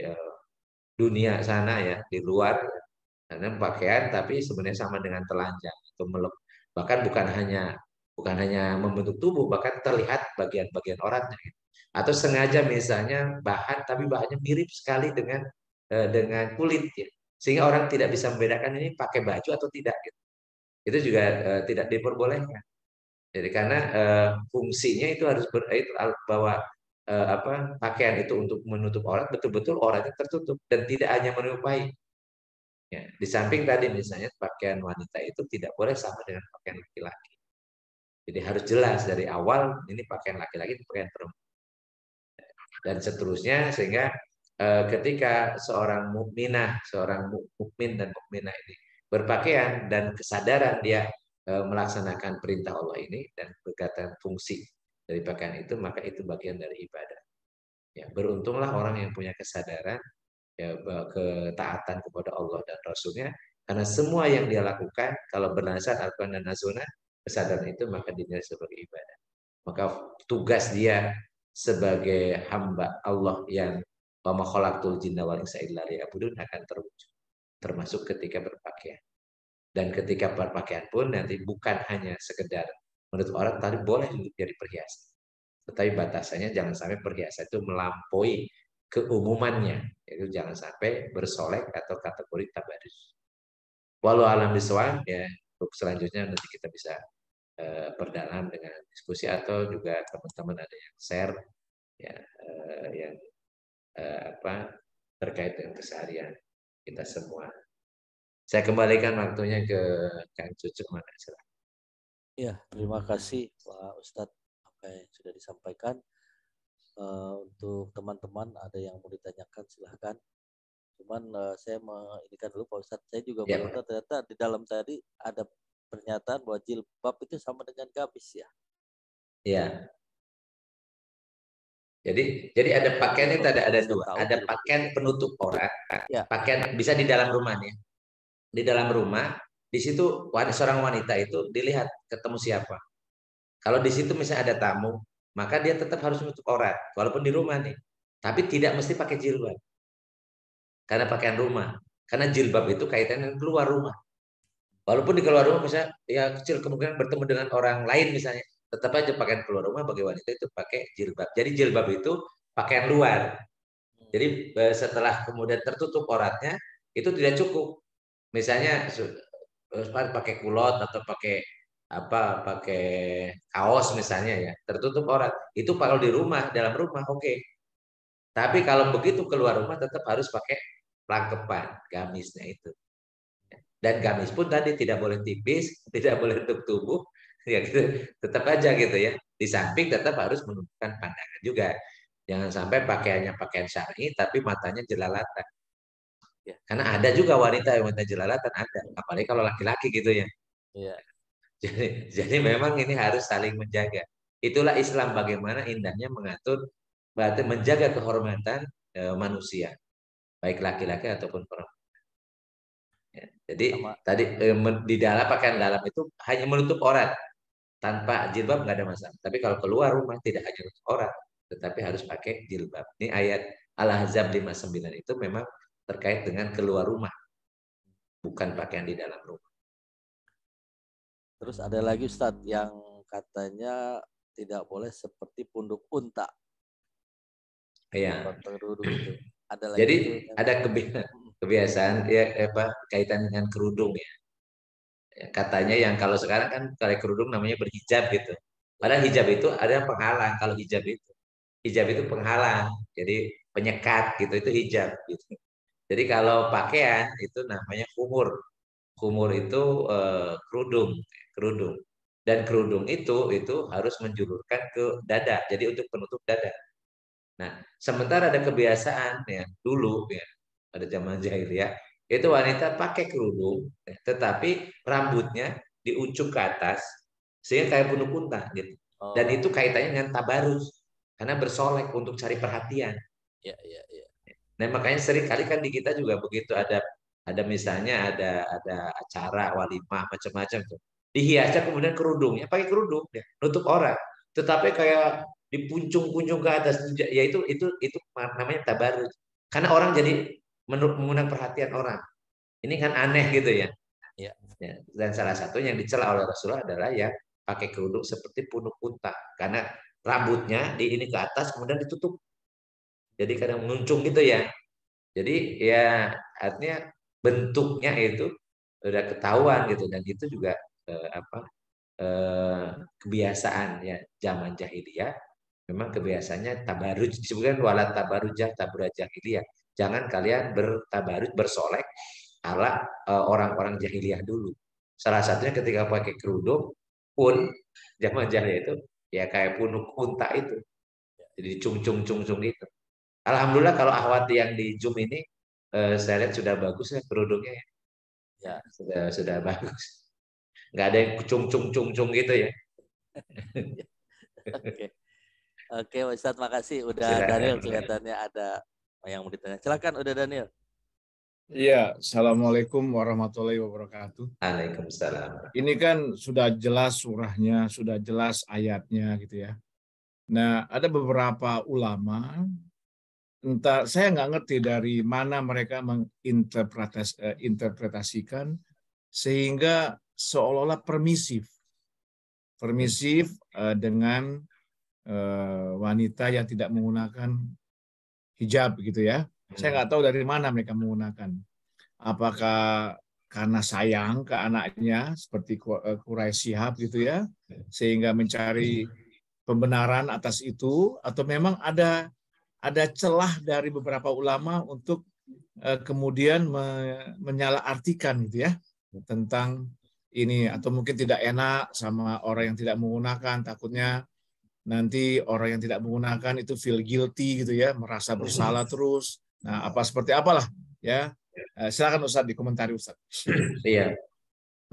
Speaker 3: dunia sana ya, di luar, karena pakaian tapi sebenarnya sama dengan telanjang atau bahkan bukan hanya membentuk tubuh, bahkan terlihat bagian-bagian orangnya gitu. Atau sengaja misalnya tapi bahannya mirip sekali dengan kulit ya, sehingga orang tidak bisa membedakan ini pakai baju atau tidak gitu. Itu juga tidak diperbolehkan. Jadi karena fungsinya itu harus bahwa pakaian itu untuk menutup aurat, betul-betul auratnya tertutup dan tidak hanya menyerupai. Ya, di samping tadi misalnya pakaian wanita itu tidak boleh sama dengan pakaian laki-laki. Jadi harus jelas dari awal ini pakaian laki-laki, ini pakaian perempuan dan seterusnya, sehingga ketika seorang mukmin dan mukminah ini berpakaian dan kesadaran dia melaksanakan perintah Allah ini dan berkaitan fungsi dari pakaian itu, maka itu bagian dari ibadah. Ya, beruntunglah orang yang punya kesadaran ya, ketaatan kepada Allah dan Rasulnya, karena semua yang dia lakukan kalau berdasarkan Al-Quran dan As-Sunnah, kesadaran itu maka dinilai sebagai ibadah. Maka tugas dia sebagai hamba Allah yang wa ma khalaqtul jinna wal insa illa liya'budun akan terwujud, termasuk ketika berpakaian. Dan ketika berpakaian pun nanti bukan hanya sekedar menutup aurat, tapi boleh jadi perhiasan. Tetapi batasannya jangan sampai perhiasan itu melampaui keumumannya, itu jangan sampai bersolek atau kategori tabarruj. Walau alam bisawab ya, untuk selanjutnya nanti kita bisa perdalam dengan diskusi atau juga teman-teman ada yang share ya, yang terkait dengan keseharian kita semua. Saya kembalikan waktunya ke Kang Cucuk, makasih.
Speaker 2: Ya, terima kasih Pak Ustadz apa yang sudah disampaikan. Untuk teman-teman ada yang mau ditanyakan silahkan. Cuman saya menginginkan dulu Pak Ustadz, saya juga baru tahu ternyata di dalam tadi ada pernyataan bahwa jilbab itu sama dengan gamis ya.
Speaker 3: Iya. Jadi ada pakaian itu ada dua. Ada pakaian penutup aurat, pakaian bisa di dalam rumah nih. Di dalam rumah, di situ seorang wanita itu dilihat ketemu siapa. Kalau di situ misalnya ada tamu, maka dia tetap harus menutup aurat, walaupun di rumah nih. Tapi tidak mesti pakai jilbab, karena pakaian rumah. Karena jilbab itu kaitannya dengan keluar rumah. Walaupun di keluar rumah misalnya ya kecil kemungkinan bertemu dengan orang lain misalnya, tetap aja pakaian keluar rumah bagi wanita itu pakai jilbab. Jadi jilbab itu pakaian luar. Jadi setelah kemudian tertutup auratnya, itu tidak cukup. Misalnya pakai kulot atau pakai kaos misalnya ya, tertutup aurat. Itu kalau di rumah, dalam rumah oke. Tapi kalau begitu keluar rumah tetap harus pakai pelangkepan, gamisnya itu. Dan gamis pun tadi tidak boleh tipis, tidak boleh untuk tubuh, ya gitu. Tetap aja gitu ya. Di samping tetap harus menunjukkan pandangan juga. Jangan sampai pakaiannya pakaian syar'i tapi matanya jelalatan. Ya, karena ada juga wanita yang mata jelalatan, ada, apalagi kalau laki-laki gitu ya.
Speaker 2: Iya.
Speaker 3: Jadi memang ini harus saling menjaga. Itulah Islam, bagaimana indahnya mengatur, berarti menjaga kehormatan manusia, baik laki-laki ataupun perempuan. Ya, jadi tadi di dalam pakaian dalam itu hanya menutup aurat, tanpa jilbab nggak ada masalah. Tapi kalau keluar rumah tidak hanya menutup aurat, tetapi harus pakai jilbab. Ini ayat Al-Ahzab 59 itu memang terkait dengan keluar rumah, bukan pakaian di dalam rumah.
Speaker 2: Terus ada lagi Ustadz yang katanya tidak boleh seperti punduk unta.
Speaker 3: Ya.
Speaker 2: Kerudung itu. Ada lagi
Speaker 3: Jadi
Speaker 2: itu,
Speaker 3: ada kebiasaan ya kaitan dengan kerudung ya. Katanya yang kalau sekarang kan kalau kerudung namanya berhijab gitu. Padahal hijab itu ada penghalang. Kalau hijab itu penghalang. Jadi penyekat gitu itu hijab gitu. Jadi kalau pakaian itu namanya khumur. Khumur itu kerudung. Dan kerudung itu harus menjulurkan ke dada. Jadi untuk penutup dada. Nah, sementara ada kebiasaan ya dulu ya pada zaman jahiliyah itu wanita pakai kerudung, ya, tetapi rambutnya diucuk ke atas sehingga kayak punuk unta gitu. Dan itu kaitannya dengan tabarus karena bersolek untuk cari perhatian.
Speaker 2: Ya, ya, ya.
Speaker 3: Nah, makanya sering kali kan di kita juga begitu ada misalnya ada acara walimah macam-macam tuh. Dihiasnya kemudian kerudungnya pakai kerudung ya, nutup orang. Tetapi kayak dipuncung-puncung ke atas ya itu namanya tabarruj. Karena orang jadi mengundang perhatian orang. Ini kan aneh gitu ya.
Speaker 2: Ya.
Speaker 3: Ya. Dan salah satu yang dicela oleh Rasulullah adalah yang pakai kerudung seperti punuk unta karena rambutnya ini ke atas kemudian ditutup. Jadi kadang menuncung gitu ya. Jadi ya artinya bentuknya itu udah ketahuan gitu dan itu juga kebiasaan ya zaman jahiliyah. Memang kebiasaannya tabaruj disebutkan wala tabarujah tabarujah jahiliyah. Jangan kalian bertabaruj bersolek ala orang-orang jahiliyah dulu. Salah satunya ketika pakai kerudung pun zaman jahiliyah itu ya kayak punuk unta itu. Jadi cung-cung gitu. Alhamdulillah kalau Ahwati yang di Zoom ini saya lihat sudah bagus ya kerudungnya ya. Ya, sudah bagus. Nggak ada yang cung gitu ya.
Speaker 2: Oke, Ustadz makasih. Udah
Speaker 3: Silakan.
Speaker 2: Daniel kelihatannya ada yang mau ditanya. Silakan udah Daniel.
Speaker 1: Iya, Assalamualaikum warahmatullahi wabarakatuh.
Speaker 3: Waalaikumsalam.
Speaker 1: Ini kan sudah jelas surahnya, sudah jelas ayatnya gitu ya. Nah, ada beberapa ulama, entah saya nggak ngerti dari mana mereka menginterpretasikan sehingga seolah-olah permisif dengan wanita yang tidak menggunakan hijab gitu ya. Saya nggak tahu dari mana mereka menggunakan. Apakah karena sayang ke anaknya seperti Quraisy Shihab gitu ya, sehingga mencari pembenaran atas itu, atau memang ada celah dari beberapa ulama untuk kemudian menyalahartikan gitu ya tentang ini, atau mungkin tidak enak sama orang yang tidak menggunakan, takutnya nanti orang yang tidak menggunakan itu feel guilty gitu ya, merasa bersalah terus. Nah, apa seperti apalah ya. Silakan Ustadz dikomentari Ustadz.
Speaker 3: Iya.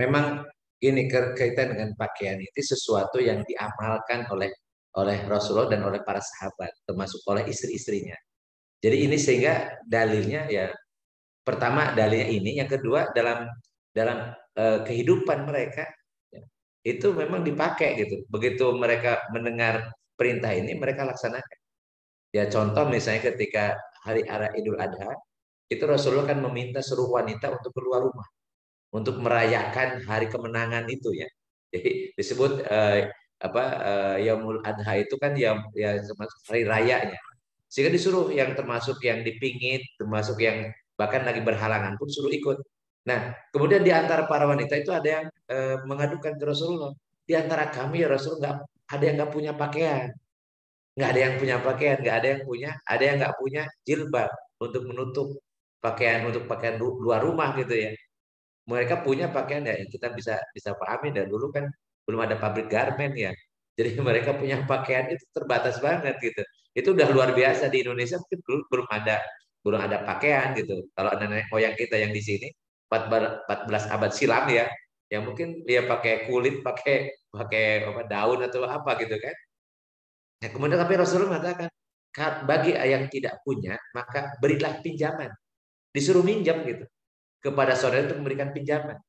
Speaker 3: Memang ini kaitan dengan pakaian itu sesuatu yang diamalkan oleh Rasulullah dan oleh para sahabat, termasuk oleh istri-istrinya. Jadi ini sehingga dalilnya ya pertama dalilnya ini, yang kedua dalam kehidupan mereka ya, itu memang dipakai gitu. Begitu mereka mendengar perintah ini mereka laksanakan. Ya contoh misalnya ketika hari Idul Adha itu Rasulullah kan meminta seluruh wanita untuk keluar rumah untuk merayakan hari kemenangan itu ya. Jadi disebut Yaumul Adha itu kan ya termasuk hari rayanya. Sehingga disuruh yang termasuk yang dipingit, termasuk yang bahkan lagi berhalangan pun suruh ikut. Nah, kemudian di antara para wanita itu ada yang mengadukan ke Rasulullah. Di antara kami ya Rasulullah ada yang nggak punya pakaian, nggak ada yang punya pakaian, ada yang nggak punya jilbab untuk menutup untuk pakaian luar rumah gitu ya. Mereka punya pakaian ya kita bisa pahami dan dulu kan belum ada pabrik garment ya. Jadi mereka punya pakaian itu terbatas banget gitu. Itu udah luar biasa di Indonesia mungkin belum ada pakaian gitu. Kalau nenek moyang kita yang di sini 14 abad silam ya, yang mungkin dia pakai kulit, pakai daun atau apa gitu kan. Nah, kemudian tapi Rasulullah mengatakan bagi yang tidak punya maka berilah pinjaman. Disuruh minjam gitu kepada saudara untuk memberikan pinjaman.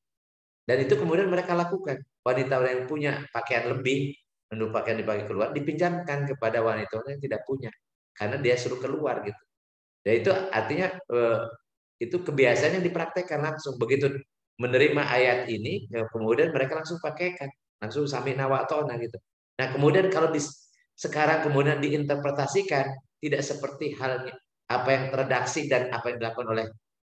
Speaker 3: Dan itu kemudian mereka lakukan. Wanita yang punya pakaian lebih nunduk pakaian dipakai keluar, dipinjamkan kepada wanita yang tidak punya, karena dia suruh keluar gitu. Dan itu artinya itu kebiasaan yang dipraktekkan langsung. Begitu menerima ayat ini, ya, kemudian mereka langsung pakaikan, langsung sami'na wa ata'na gitu. Nah kemudian kalau sekarang kemudian diinterpretasikan tidak seperti halnya apa yang terredaksi dan apa yang dilakukan oleh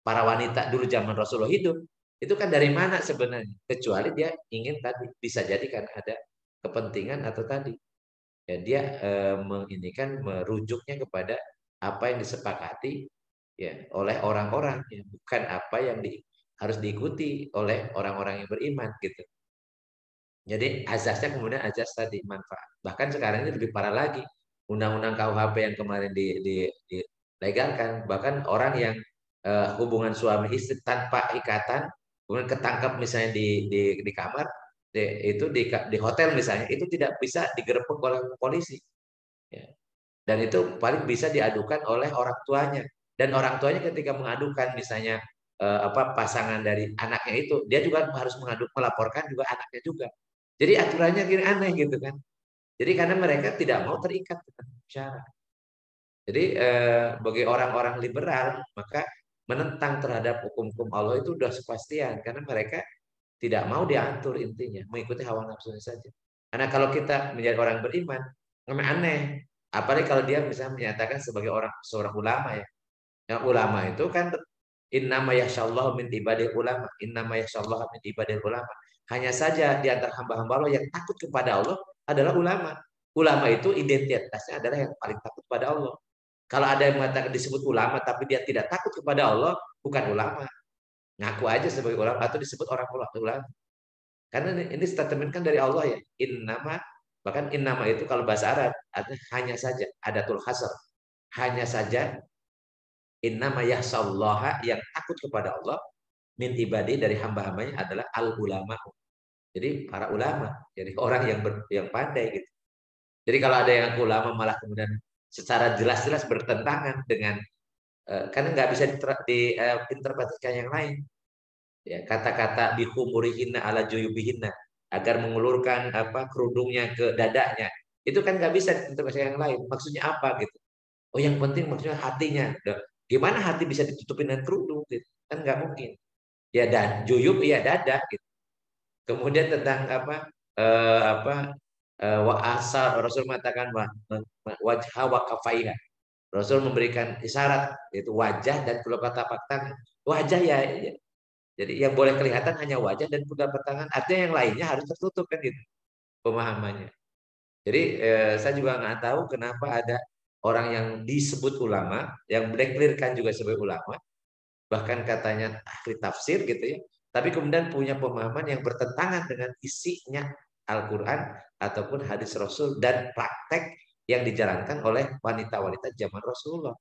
Speaker 3: para wanita dulu zaman Rasulullah hidup, itu kan dari mana sebenarnya? Kecuali dia ingin tadi, bisa jadi kan ada kepentingan atau tadi ya dia kan merujuknya kepada apa yang disepakati ya oleh orang-orang ya, bukan apa yang harus diikuti oleh orang-orang yang beriman gitu. Jadi azasnya kemudian azas tadi manfaat. Bahkan sekarang ini lebih parah lagi. Undang-undang KUHP yang kemarin dilegalkan, bahkan orang yang hubungan suami istri tanpa ikatan, kemudian ketangkap misalnya di kamar, di hotel misalnya, itu tidak bisa digerebek oleh polisi. Ya. Dan itu paling bisa diadukan oleh orang tuanya. Dan orang tuanya ketika mengadukan misalnya pasangan dari anaknya itu, dia juga harus melaporkan juga anaknya juga. Jadi aturannya gini aneh gitu kan. Jadi karena mereka tidak mau terikat dengan syarat. Jadi bagi orang-orang liberal maka menentang terhadap hukum-hukum Allah itu sudah sepastian karena mereka tidak mau diatur intinya, mengikuti hawa nafsunya saja. Karena kalau kita menjadi orang beriman, memang aneh. Apalagi kalau dia misalnya menyatakan sebagai seorang ulama ya. Yang ulama itu kan innama yasyallahu min ibadil ulama, innama yasyallahu min ibadil ulama. Hanya saja di antara hamba-hamba Allah yang takut kepada Allah adalah ulama. Ulama itu identitasnya adalah yang paling takut kepada Allah. Kalau ada yang mengatakan disebut ulama tapi dia tidak takut kepada Allah, bukan ulama. Ngaku aja sebagai ulama atau disebut orang ulama. Karena ini statement kan dari Allah ya. Innama, bahkan innama itu kalau bahasa Arab artinya hanya saja, adatul hasr. Hanya saja innama yahsallaha yang takut kepada Allah min ibadi dari hamba-hambanya adalah al ulama. Jadi para ulama, jadi orang yang pandai gitu. Jadi kalau ada yang ulama malah kemudian secara jelas-jelas bertentangan dengan karena nggak bisa diinterpretasikan yang lain. Ya, kata-kata bihumurihinna ala juyubihinna agar mengulurkan kerudungnya ke dadanya. Itu kan nggak bisa diinterpretasikan yang lain. Maksudnya apa gitu? Oh, yang penting maksudnya hatinya. Gimana hati bisa ditutupin dengan kerudung gitu? Kan nggak mungkin. Ya dan juyub ya dada gitu. Kemudian tentang wa asar Rasul mengatakan wajah wa kafaiha. Rasul memberikan isyarat yaitu wajah dan kedua telapak tangan. Wajah ya, jadi yang boleh kelihatan hanya wajah dan kedua telapak tangan. Artinya yang lainnya harus tertutup kan gitu pemahamannya. Jadi saya juga nggak tahu kenapa ada orang yang disebut ulama, yang mendeklarasikan juga sebagai ulama, bahkan katanya ahli tafsir gitu ya, tapi kemudian punya pemahaman yang bertentangan dengan isinya Al-Quran ataupun hadis Rasul dan praktek yang dijalankan oleh wanita-wanita zaman Rasulullah.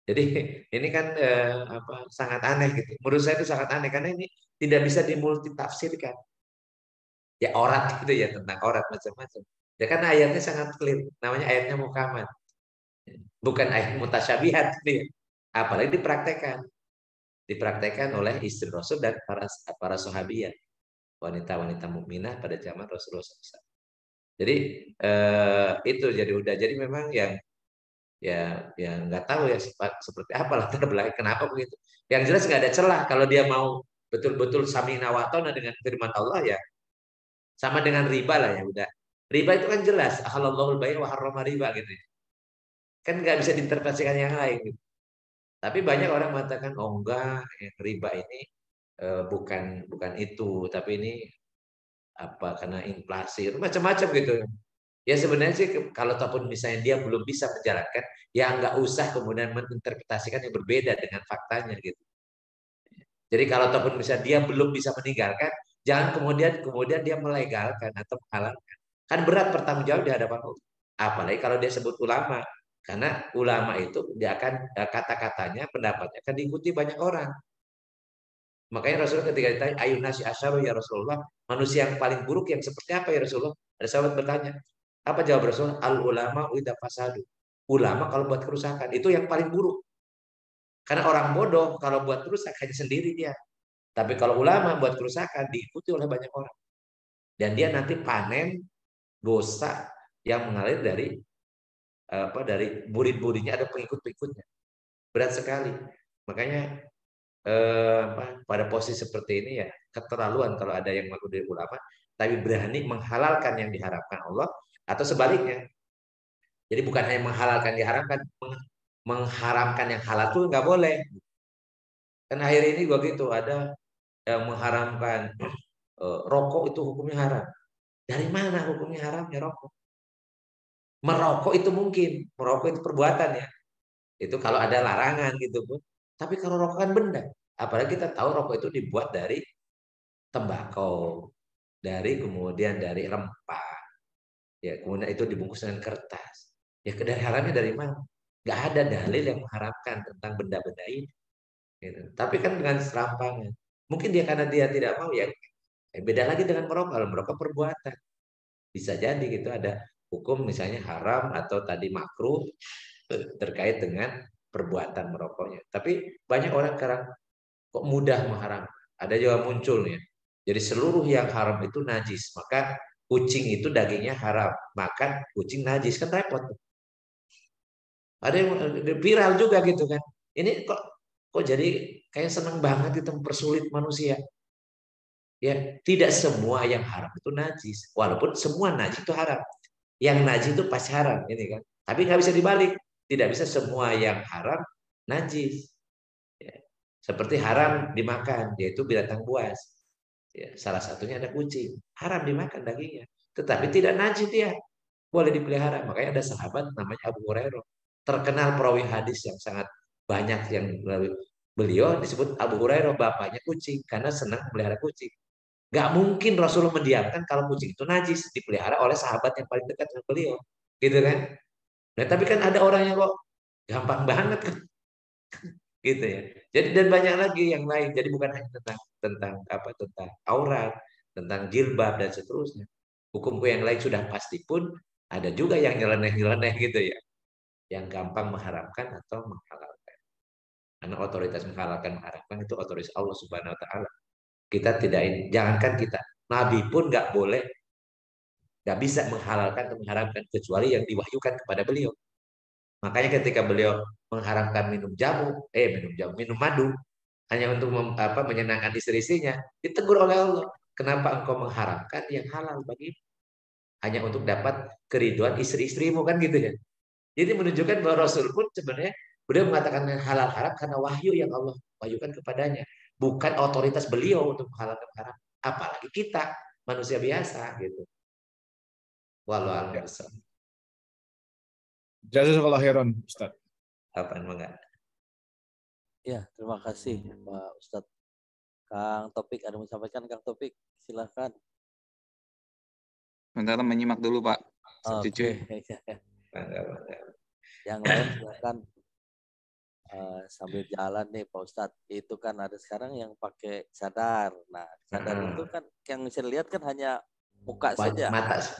Speaker 3: Jadi ini kan sangat aneh gitu. Menurut saya itu sangat aneh karena ini tidak bisa dimultitafsirkan. Ya orat gitu ya, tentang orat macam-macam. Ya kan ayatnya sangat clear, namanya ayatnya muhkamat. Bukan ayat mutasyabihat gitu ya. Apalagi dipraktekkan oleh istri Rasul dan para sahabiat, wanita-wanita mukminah pada zaman Rasulullah SAW. Jadi itu jadi memang yang nggak tahu ya seperti apa latar belakang kenapa begitu. Yang jelas nggak ada celah kalau dia mau betul-betul sami'na wa ata'na dengan firman Allah ya sama dengan riba lah ya udah. Riba itu kan jelas ahallallahul bai' wa harrama riba gitu. Kan nggak bisa diinterpretasikan yang lain gitu. Tapi banyak orang mengatakan oh enggak riba ini bukan itu tapi ini karena inflasi macam-macam gitu. Ya sebenarnya sih kalau ataupun misalnya dia belum bisa menjalankan, ya nggak usah kemudian menginterpretasikan yang berbeda dengan faktanya gitu. Jadi kalau ataupun misalnya dia belum bisa meninggalkan, jangan kemudian dia melegalkan atau menghalalkan. Kan berat bertanggung jawab di hadapan Allah. Apalagi kalau dia sebut ulama, karena ulama itu dia akan kata-katanya, pendapatnya akan diikuti banyak orang. Makanya Rasulullah ketika ditanya ayun nasi asyaru ya Rasulullah, manusia yang paling buruk yang seperti apa ya Rasulullah? Ada sahabat bertanya, apa jawab Rasulullah? Al ulama uida fasadu. Ulama kalau buat kerusakan itu yang paling buruk. Karena orang bodoh kalau buat kerusakan sendiri dia. Tapi kalau ulama buat kerusakan diikuti oleh banyak orang. Dan dia nanti panen dosa yang mengalir dari dari murid-muridnya, ada pengikut-pengikutnya. Berat sekali. Makanya pada posisi seperti ini ya keterlaluan kalau ada yang mengaku diri ulama tapi berani menghalalkan yang diharapkan Allah, atau sebaliknya. Jadi bukan hanya menghalalkan diharamkan, mengharamkan yang halal tuh nggak boleh. Kan akhir ini begitu, ada yang mengharamkan rokok itu hukumnya haram. Dari mana hukumnya haramnya rokok? Merokok itu mungkin, merokok itu perbuatan ya. Itu kalau ada larangan gitu pun. Tapi kalau rokok kan benda. Apalagi kita tahu rokok itu dibuat dari tembakau, kemudian dari rempah. Ya, kemudian itu dibungkus dengan kertas. Ya, dari haramnya dari mana? Nggak ada dalil yang mengharamkan tentang benda-benda ini. Gitu. Tapi kan dengan serampangan. Mungkin dia karena dia tidak mau ya. Beda lagi dengan merokok. Kalau merokok perbuatan. Bisa jadi gitu ada hukum misalnya haram atau tadi makruh terkait dengan perbuatan merokoknya. Tapi banyak orang sekarang kok mudah mengharam. Ada juga muncul ya. Jadi seluruh yang haram itu najis. Maka kucing itu dagingnya haram. Makan kucing najis. Kan repot. Ada yang viral juga gitu kan. Ini kok jadi kayak seneng banget itu mempersulit manusia. Ya, tidak semua yang haram itu najis. Walaupun semua najis itu haram. Yang najis itu pasti haram, ini kan. Tapi nggak bisa dibalik. Tidak bisa semua yang haram najis. Ya. Seperti haram dimakan, yaitu binatang buas. Ya, salah satunya ada kucing. Haram dimakan dagingnya. Tetapi tidak najis dia. Boleh dipelihara. Makanya ada sahabat namanya Abu Hurairah. Terkenal perawi hadis yang sangat banyak yang beliau disebut Abu Hurairah, bapaknya kucing. Karena senang melihara kucing. Gak mungkin Rasulullah mendiamkan kalau kucing itu najis dipelihara oleh sahabat yang paling dekat dengan beliau, gitu kan? Nah, tapi kan ada orang yang kok gampang banget kan, gitu ya. Jadi dan banyak lagi yang lain. Jadi bukan hanya tentang aurat, tentang jilbab dan seterusnya. Hukum yang lain sudah pasti pun ada juga yang nyeleneh-nyeleneh gitu ya, yang gampang mengharamkan atau menghalalkan. Karena otoritas mengharamkan itu otoritas Allah Subhanahu Wa Taala. Kita tidak, jangankan kita, Nabi pun nggak bisa menghalalkan atau mengharamkan kecuali yang diwahyukan kepada beliau. Makanya ketika beliau mengharamkan minum madu hanya untuk menyenangkan istri-istrinya, ditegur oleh Allah. Kenapa engkau mengharamkan yang halal bagi hanya untuk dapat keriduan istri-istrimu, kan gitu ya. Jadi menunjukkan bahwa Rasul pun sebenarnya beliau mengatakan yang halal haram karena wahyu yang Allah wahyukan kepadanya, bukan otoritas beliau untuk menghalalkan haram. Apalagi kita manusia biasa gitu. Walau a'lam.
Speaker 1: Jazakallahu khairan, Ustaz.
Speaker 3: Apa enggak?
Speaker 2: Ya, terima kasih Pak Ustadz. Kang Topik, ada yang mau sampaikan Kang Topik? Silahkan.
Speaker 4: Bentar, menyimak dulu Pak.
Speaker 2: Oke. Yang lain silahkan. Sambil jalan nih Pak Ustadz. Itu kan ada sekarang yang pakai cadar. Nah, cadar itu kan yang bisa dilihat kan hanya muka saja.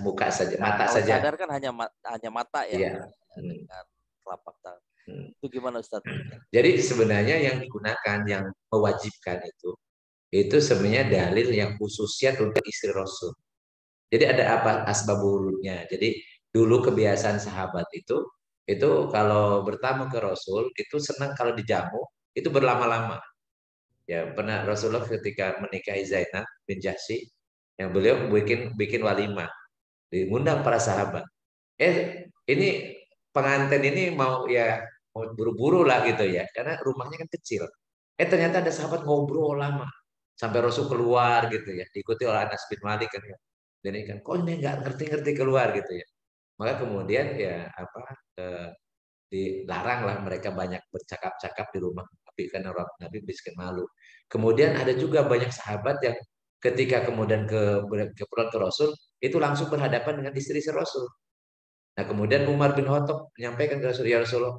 Speaker 3: Muka saja.
Speaker 2: Nah,
Speaker 3: Mata saja.
Speaker 2: cadar kan hanya mata ya.
Speaker 3: Iya.
Speaker 2: Dengan telapak tangan. Itu gimana Ustadz?
Speaker 3: Jadi sebenarnya yang digunakan, yang mewajibkan itu sebenarnya dalil yang khususnya untuk istri Rasul. Jadi ada apa asbabulnya. Jadi dulu kebiasaan sahabat itu kalau bertamu ke Rasul itu senang kalau dijamu itu berlama-lama. Ya, pernah Rasulullah ketika menikahi Zainab bin Jahsy, yang beliau bikin walimah, diundang para sahabat. Ini pengantin ini mau buru-buru lah gitu ya, karena rumahnya kan kecil. Ternyata ada sahabat ngobrol lama sampai Rasul keluar gitu ya, diikuti oleh Anas bin Malik kan ya. Dan ini kan kok ini nggak ngerti-ngerti keluar gitu ya. Maka kemudian dilarang lah mereka banyak bercakap-cakap di rumah Nabi karena orang Nabi miskin malu. Kemudian ada juga banyak sahabat yang ketika kemudian pulang ke Rasul itu langsung berhadapan dengan istri Rasul. Nah, kemudian Umar bin Khattab menyampaikan ke Rasul, ya Rasulullah,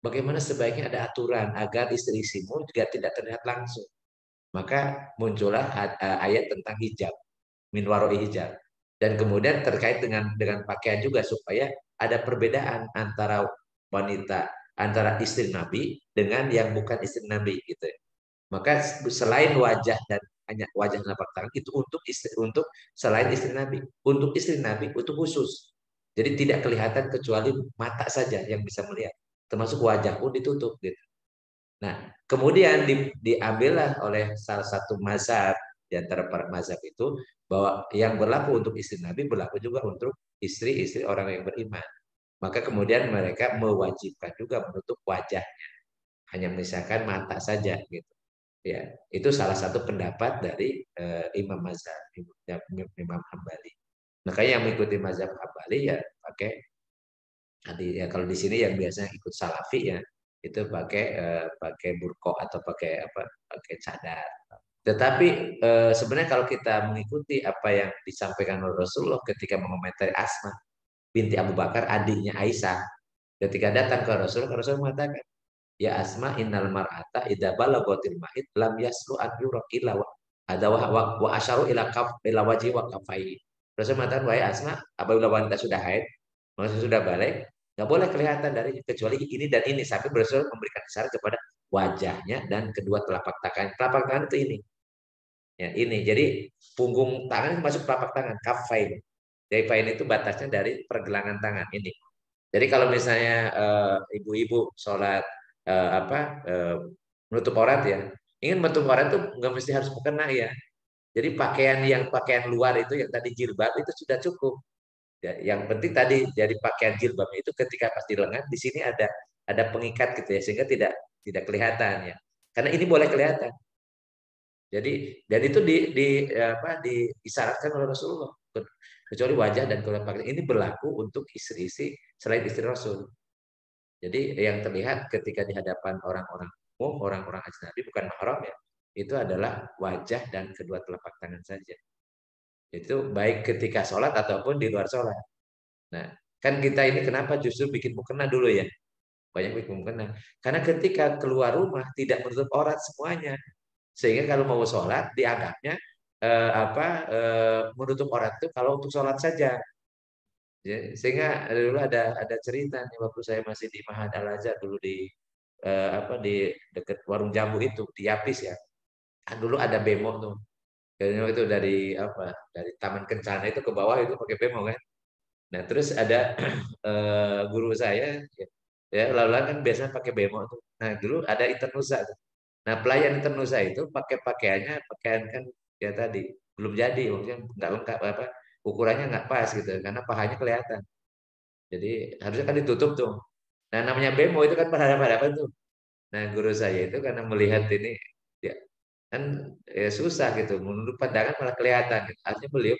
Speaker 3: bagaimana sebaiknya ada aturan agar istri-istrimu juga tidak terlihat langsung. Maka muncullah ayat tentang hijab, min waroi hijab. Dan kemudian terkait dengan pakaian juga supaya ada perbedaan antara wanita, antara istri Nabi dengan yang bukan istri Nabi gitu. Maka selain wajah dan hanya wajah telapak tangan itu untuk istri, untuk selain istri Nabi. Untuk istri Nabi itu khusus. Jadi tidak kelihatan kecuali mata saja yang bisa melihat. Termasuk wajah pun ditutup gitu. Nah, kemudian diambillah oleh salah satu mazhab di antara para mazhab itu bahwa yang berlaku untuk istri Nabi berlaku juga untuk istri-istri orang yang beriman. Maka kemudian mereka mewajibkan juga menutup wajahnya, hanya menyisakan mata saja gitu. Ya, itu salah satu pendapat dari Imam Mazhab, Imam Hambali. Makanya yang mengikuti mazhab Hambali ya pakai ya kalau di sini yang biasanya ikut Salafi ya itu pakai burqa atau pakai apa? Pakai cadar. Tetapi sebenarnya kalau kita mengikuti apa yang disampaikan oleh Rasulullah ketika mengomentari Asma binti Abu Bakar, adiknya Aisyah, ketika datang ke Rasul mengatakan, ya Asma innal mar'ata idza balaghatil mahid lam yaslu an yura illa ada wa asyaru ila kaf ila wajhi wa kafai. Rasul mengatakan, wahai Asma, apabila wanita sudah haid, maksudnya sudah balik, nggak boleh kelihatan dari kecuali ini dan ini, sampai Rasul memberikan isyarat kepada wajahnya dan kedua telapak tangan. Telapak tangan itu ini. Ya, ini. Jadi punggung tangan masuk telapak tangan, kafain. Kafain itu batasnya dari pergelangan tangan ini. Jadi kalau misalnya ibu-ibu sholat menutup aurat ya, ingin menutup aurat itu nggak mesti harus mukena ya. Jadi pakaian luar itu yang tadi jilbab itu sudah cukup. Ya, yang penting tadi jadi pakaian jilbab itu ketika pas di lengan di sini ada pengikat gitu ya sehingga tidak kelihatan ya. Karena ini boleh kelihatan. Jadi dan itu diisyaratkan oleh Rasulullah kecuali wajah dan kulit pakaian ini berlaku untuk istri-istri selain istri Rasul. Jadi yang terlihat ketika di hadapan orang-orang umum, orang-orang ajnabi bukan mahram ya, itu adalah wajah dan kedua telapak tangan saja. Itu baik ketika sholat ataupun di luar sholat. Nah, kan kita ini kenapa justru bikin mukena dulu ya? Banyak bikin mukena. Karena ketika keluar rumah tidak menutup aurat semuanya. Sehingga kalau mau sholat dianggapnya menutup aurat itu kalau untuk sholat saja. Ya, sehingga dulu ada cerita nih waktu saya masih di Mahad Al Azhar dulu di dekat warung jambu itu di Yapis ya. Kan dulu ada bemo tuh. Bemo itu dari Taman Kencana itu ke bawah itu pakai bemo kan. Nah terus ada guru saya ya lalu kan biasanya pakai bemo tuh. Nah dulu ada internusa tuh. Nah pelayan internusa itu pakai pakaian kan ya tadi belum jadi maksudnya nggak lengkap ukurannya nggak pas gitu karena pahanya kelihatan. Jadi harusnya kan ditutup tuh. Nah namanya bemo itu kan berhadapan-hadapan tuh. Nah guru saya itu karena melihat ini ya, kan ya susah gitu. Menurut pandangan malah kelihatan. Gitu. Artinya beliau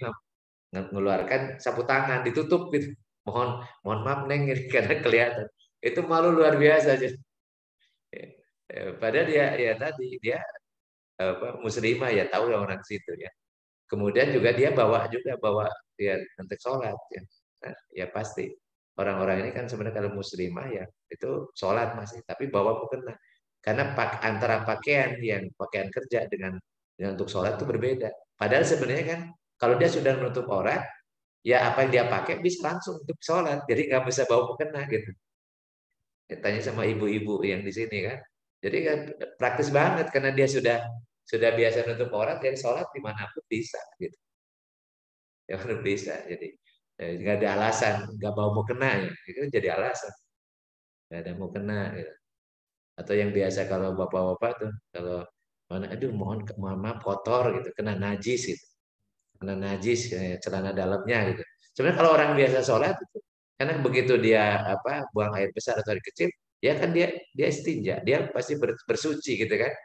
Speaker 3: mengeluarkan sapu tangan ditutup gitu. Mohon maaf neng ini karena kelihatan. Itu malu luar biasa aja. Padahal dia ya tadi dia muslimah ya tahu ya orang situ ya. Kemudian juga dia bawa ya untuk sholat ya. Nah, ya pasti orang-orang ini kan sebenarnya kalau muslimah ya itu sholat masih tapi bawa mukena karena antara pakaian kerja dengan untuk sholat itu berbeda. Padahal sebenarnya kan kalau dia sudah menutup aurat ya apa yang dia pakai bisa langsung untuk sholat jadi nggak bisa bawa mukena gitu. Ya, tanya sama ibu-ibu yang di sini kan. Jadi kan praktis banget karena dia sudah biasa nutup aurat jadi sholat dimanapun bisa gitu. Ya kan bisa jadi nggak ada alasan nggak mau kena ya itu jadi alasan nggak ada mau kena gitu. Atau yang biasa kalau bapak-bapak tuh kalau mana aduh mohon maaf kotor gitu kena najis gitu kena najis celana dalamnya gitu sebenarnya kalau orang biasa sholat itu karena begitu dia buang air besar atau air kecil ya kan dia istinja dia pasti bersuci gitu kan.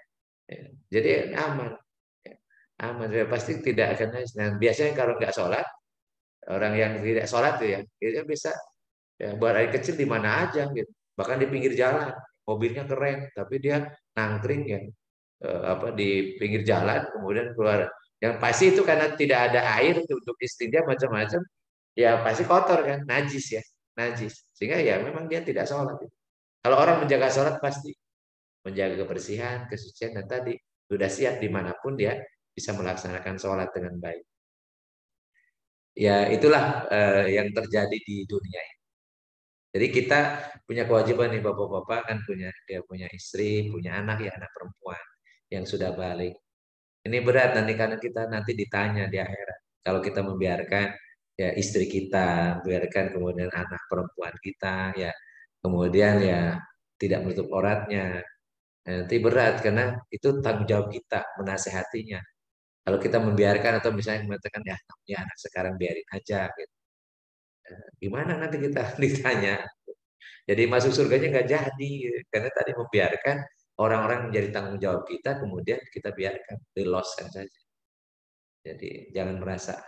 Speaker 3: Ya, jadi aman. Ya, aman ya, pasti tidak akan najis. Nah, biasanya kalau nggak sholat orang yang tidak sholat tuh ya dia bisa ya, buat air kecil di mana aja gitu bahkan di pinggir jalan mobilnya keren tapi dia nangkring ya di pinggir jalan kemudian keluar yang pasti itu karena tidak ada air untuk istinja macam-macam ya pasti kotor kan najis ya najis sehingga ya memang dia tidak sholat gitu. Kalau orang menjaga sholat pasti menjaga kebersihan kesucian dan tadi sudah siap dimanapun dia bisa melaksanakan sholat dengan baik. Ya itulah yang terjadi di dunia ini. Jadi kita punya kewajiban nih bapak-bapak kan dia punya istri, punya anak ya anak perempuan yang sudah balik. Ini berat nanti karena kita nanti ditanya di akhirat. Kalau kita membiarkan ya istri kita, biarkan kemudian anak perempuan kita, ya kemudian ya tidak menutup auratnya. Nanti berat karena itu tanggung jawab kita menasehatinya. Kalau kita membiarkan atau misalnya mengatakan ya anak sekarang biarin aja, gitu. Gimana nanti kita ditanya? Jadi masuk surganya nggak jadi, gitu. Karena tadi membiarkan orang-orang menjadi tanggung jawab kita, kemudian kita biarkan, diloskan saja. Jadi jangan merasa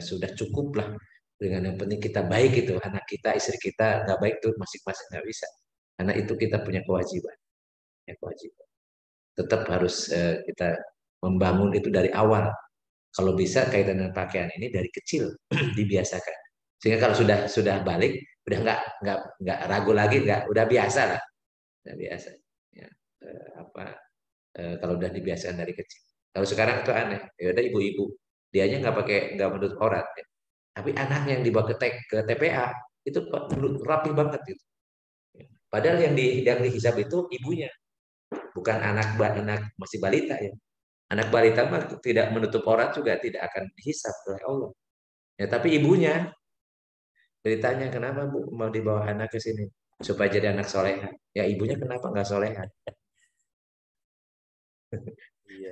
Speaker 3: sudah cukup lah dengan yang penting kita baik itu, anak kita, istri kita nggak baik tuh masing-masing nggak bisa. Karena itu kita punya kewajiban, ya kewajiban. Tetap harus kita membangun itu dari awal. Kalau bisa kaitan dengan pakaian ini dari kecil dibiasakan. Sehingga kalau sudah balik, udah nggak ragu lagi, nggak udah biasa lah, udah biasa. Ya, kalau udah dibiasakan dari kecil. Kalau sekarang itu aneh, ya udah ibu-ibu, dianya nggak menutup aurat, ya. Tapi anaknya yang dibawa ke TPA itu rapi banget gitu. Padahal yang dihisab itu ibunya, bukan anak masih balita ya. Anak balita mah tidak menutup aurat juga tidak akan dihisab oleh Allah. Ya, tapi ibunya ditanya kenapa Bu mau dibawa anak ke sini supaya jadi anak soleha. Ya ibunya kenapa nggak soleha?
Speaker 2: Iya.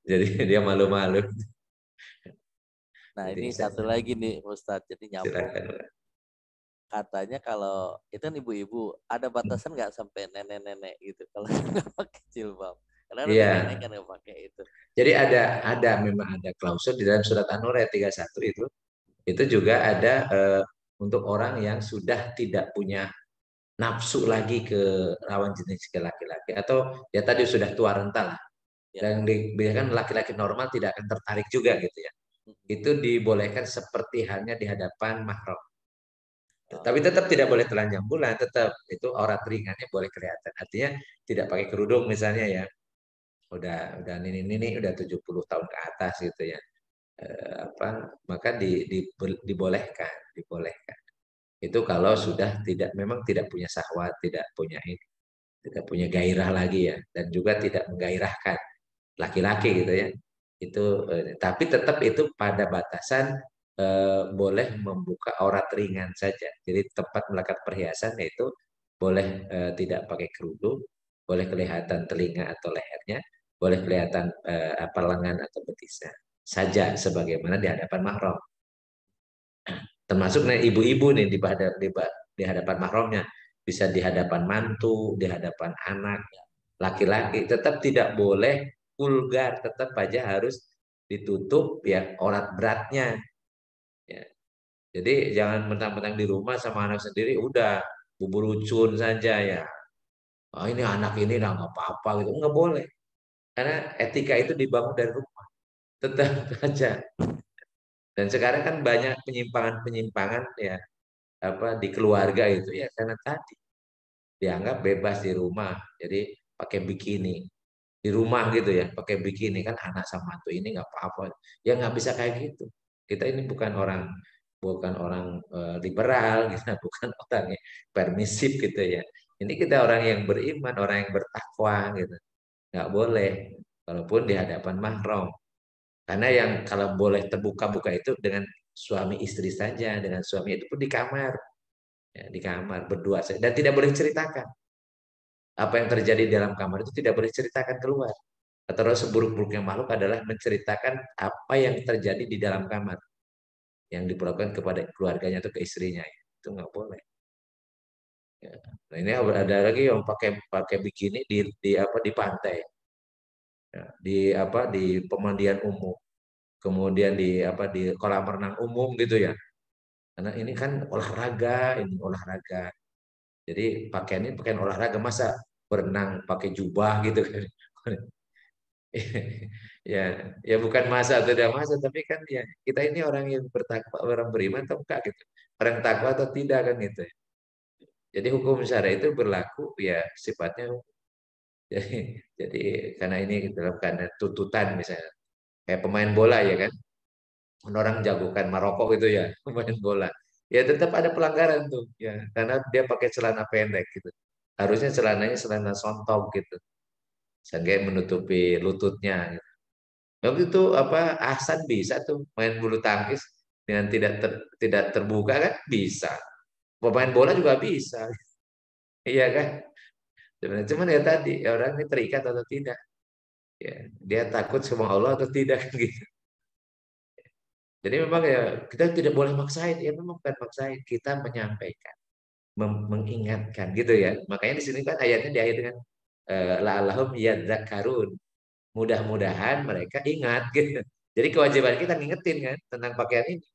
Speaker 3: Jadi dia malu-malu.
Speaker 2: Nah,
Speaker 3: Jadi
Speaker 2: ini satu lagi nih Ustadz, jadi nyambung.
Speaker 3: silakan.
Speaker 2: Katanya kalau itu kan ibu-ibu, ada batasan nggak sampai nenek-nenek gitu kalau nggak pakai jilbab? Karena ada nenek-nenek
Speaker 3: Iya.
Speaker 2: kan nggak pakai itu.
Speaker 3: Jadi memang ada klausul di dalam surat An-Nur ayat 31 itu. Itu juga ada untuk orang yang sudah tidak punya nafsu lagi ke lawan jenis ke laki-laki atau ya tadi sudah tua renta lah.
Speaker 2: Ya.
Speaker 3: Dan biarkan laki-laki normal tidak akan tertarik juga gitu ya. Itu dibolehkan seperti halnya di hadapan mahram. Tapi tetap tidak boleh telanjang bulan, tetap itu aurat ringannya boleh kelihatan. Artinya tidak pakai kerudung misalnya ya. Udah ini udah 70 tahun ke atas gitu ya. Maka dibolehkan. Itu kalau sudah memang tidak punya syahwat, tidak punya gairah lagi ya, dan juga tidak menggairahkan laki-laki gitu ya. Tapi tetap itu pada batasan boleh membuka aurat ringan saja. Jadi tempat melekat perhiasan yaitu boleh tidak pakai kerudung, boleh kelihatan telinga atau lehernya, boleh kelihatan lengan atau betisnya saja sebagaimana di hadapan mahram. Termasuk nih ibu-ibu nih di hadapan mahramnya, bisa di hadapan mantu, di hadapan anak, laki-laki, tetap tidak boleh vulgar, tetap aja harus ditutup ya aurat beratnya. Ya. Jadi jangan mentang-mentang di rumah sama anak sendiri udah bubur ucun saja ya. Oh, ini anak ini lah nggak apa-apa gitu, nggak boleh. Karena etika itu dibangun dari rumah, tetap aja. Dan sekarang kan banyak penyimpangan-penyimpangan ya di keluarga itu ya karena tadi dianggap bebas di rumah, jadi pakai bikini di rumah gitu ya, pakai bikini kan anak sama mantu ini nggak apa-apa, ya nggak bisa kayak gitu. Kita ini bukan orang liberal gitu, bukan orang yang permisif gitu ya. Ini kita orang yang beriman, orang yang bertakwa gitu, nggak boleh walaupun di hadapan mahram. Karena yang kalau boleh terbuka-buka itu dengan suami istri saja, dengan suami itu pun di kamar, ya, di kamar berdua saja dan tidak boleh ceritakan apa yang terjadi di dalam kamar itu tidak boleh ceritakan keluar. Atau seburuk-buruknya makhluk adalah menceritakan apa yang terjadi di dalam kamar yang diperlakukan kepada keluarganya atau ke istrinya, itu nggak boleh. Ya. Nah, ini ada lagi yang pakai pakai bikini di pantai, ya, di pemandian umum, kemudian di kolam renang umum gitu ya. Karena ini kan olahraga, ini olahraga. Jadi pakaiannya pakaian olahraga, masa berenang pakai jubah gitu kan. Ya, ya bukan masa atau tidak masa, tapi kan ya kita ini orang yang bertakwa, orang beriman atau enggak gitu. Orang takwa atau tidak kan gitu. Jadi hukum syara itu berlaku ya sifatnya. Jadi karena ini dalam karena tuntutan misalnya kayak pemain bola ya kan, orang jagokan Maroko itu ya pemain bola, ya tetap ada pelanggaran tuh ya karena dia pakai celana pendek gitu. Harusnya celananya celana sontok gitu, sehingga menutupi lututnya. Gitu. Waktu itu apa Ahsan bisa tuh main bulu tangkis dengan tidak terbuka kan bisa. Pemain bola juga bisa. Iya kan? Sebenarnya cuman ya tadi ya orang ini terikat atau tidak. Ya, dia takut sama Allah atau tidak kan gitu. Jadi memang ya kita tidak boleh maksain. Ya memang bukan maksain, kita menyampaikan, mengingatkan gitu ya. Makanya di sini kan ayatnya diakhiri dengan la'allahum yadzakarun. Mudah-mudahan mereka ingat gitu. Jadi kewajiban kita ngingetin kan tentang pakaian ini.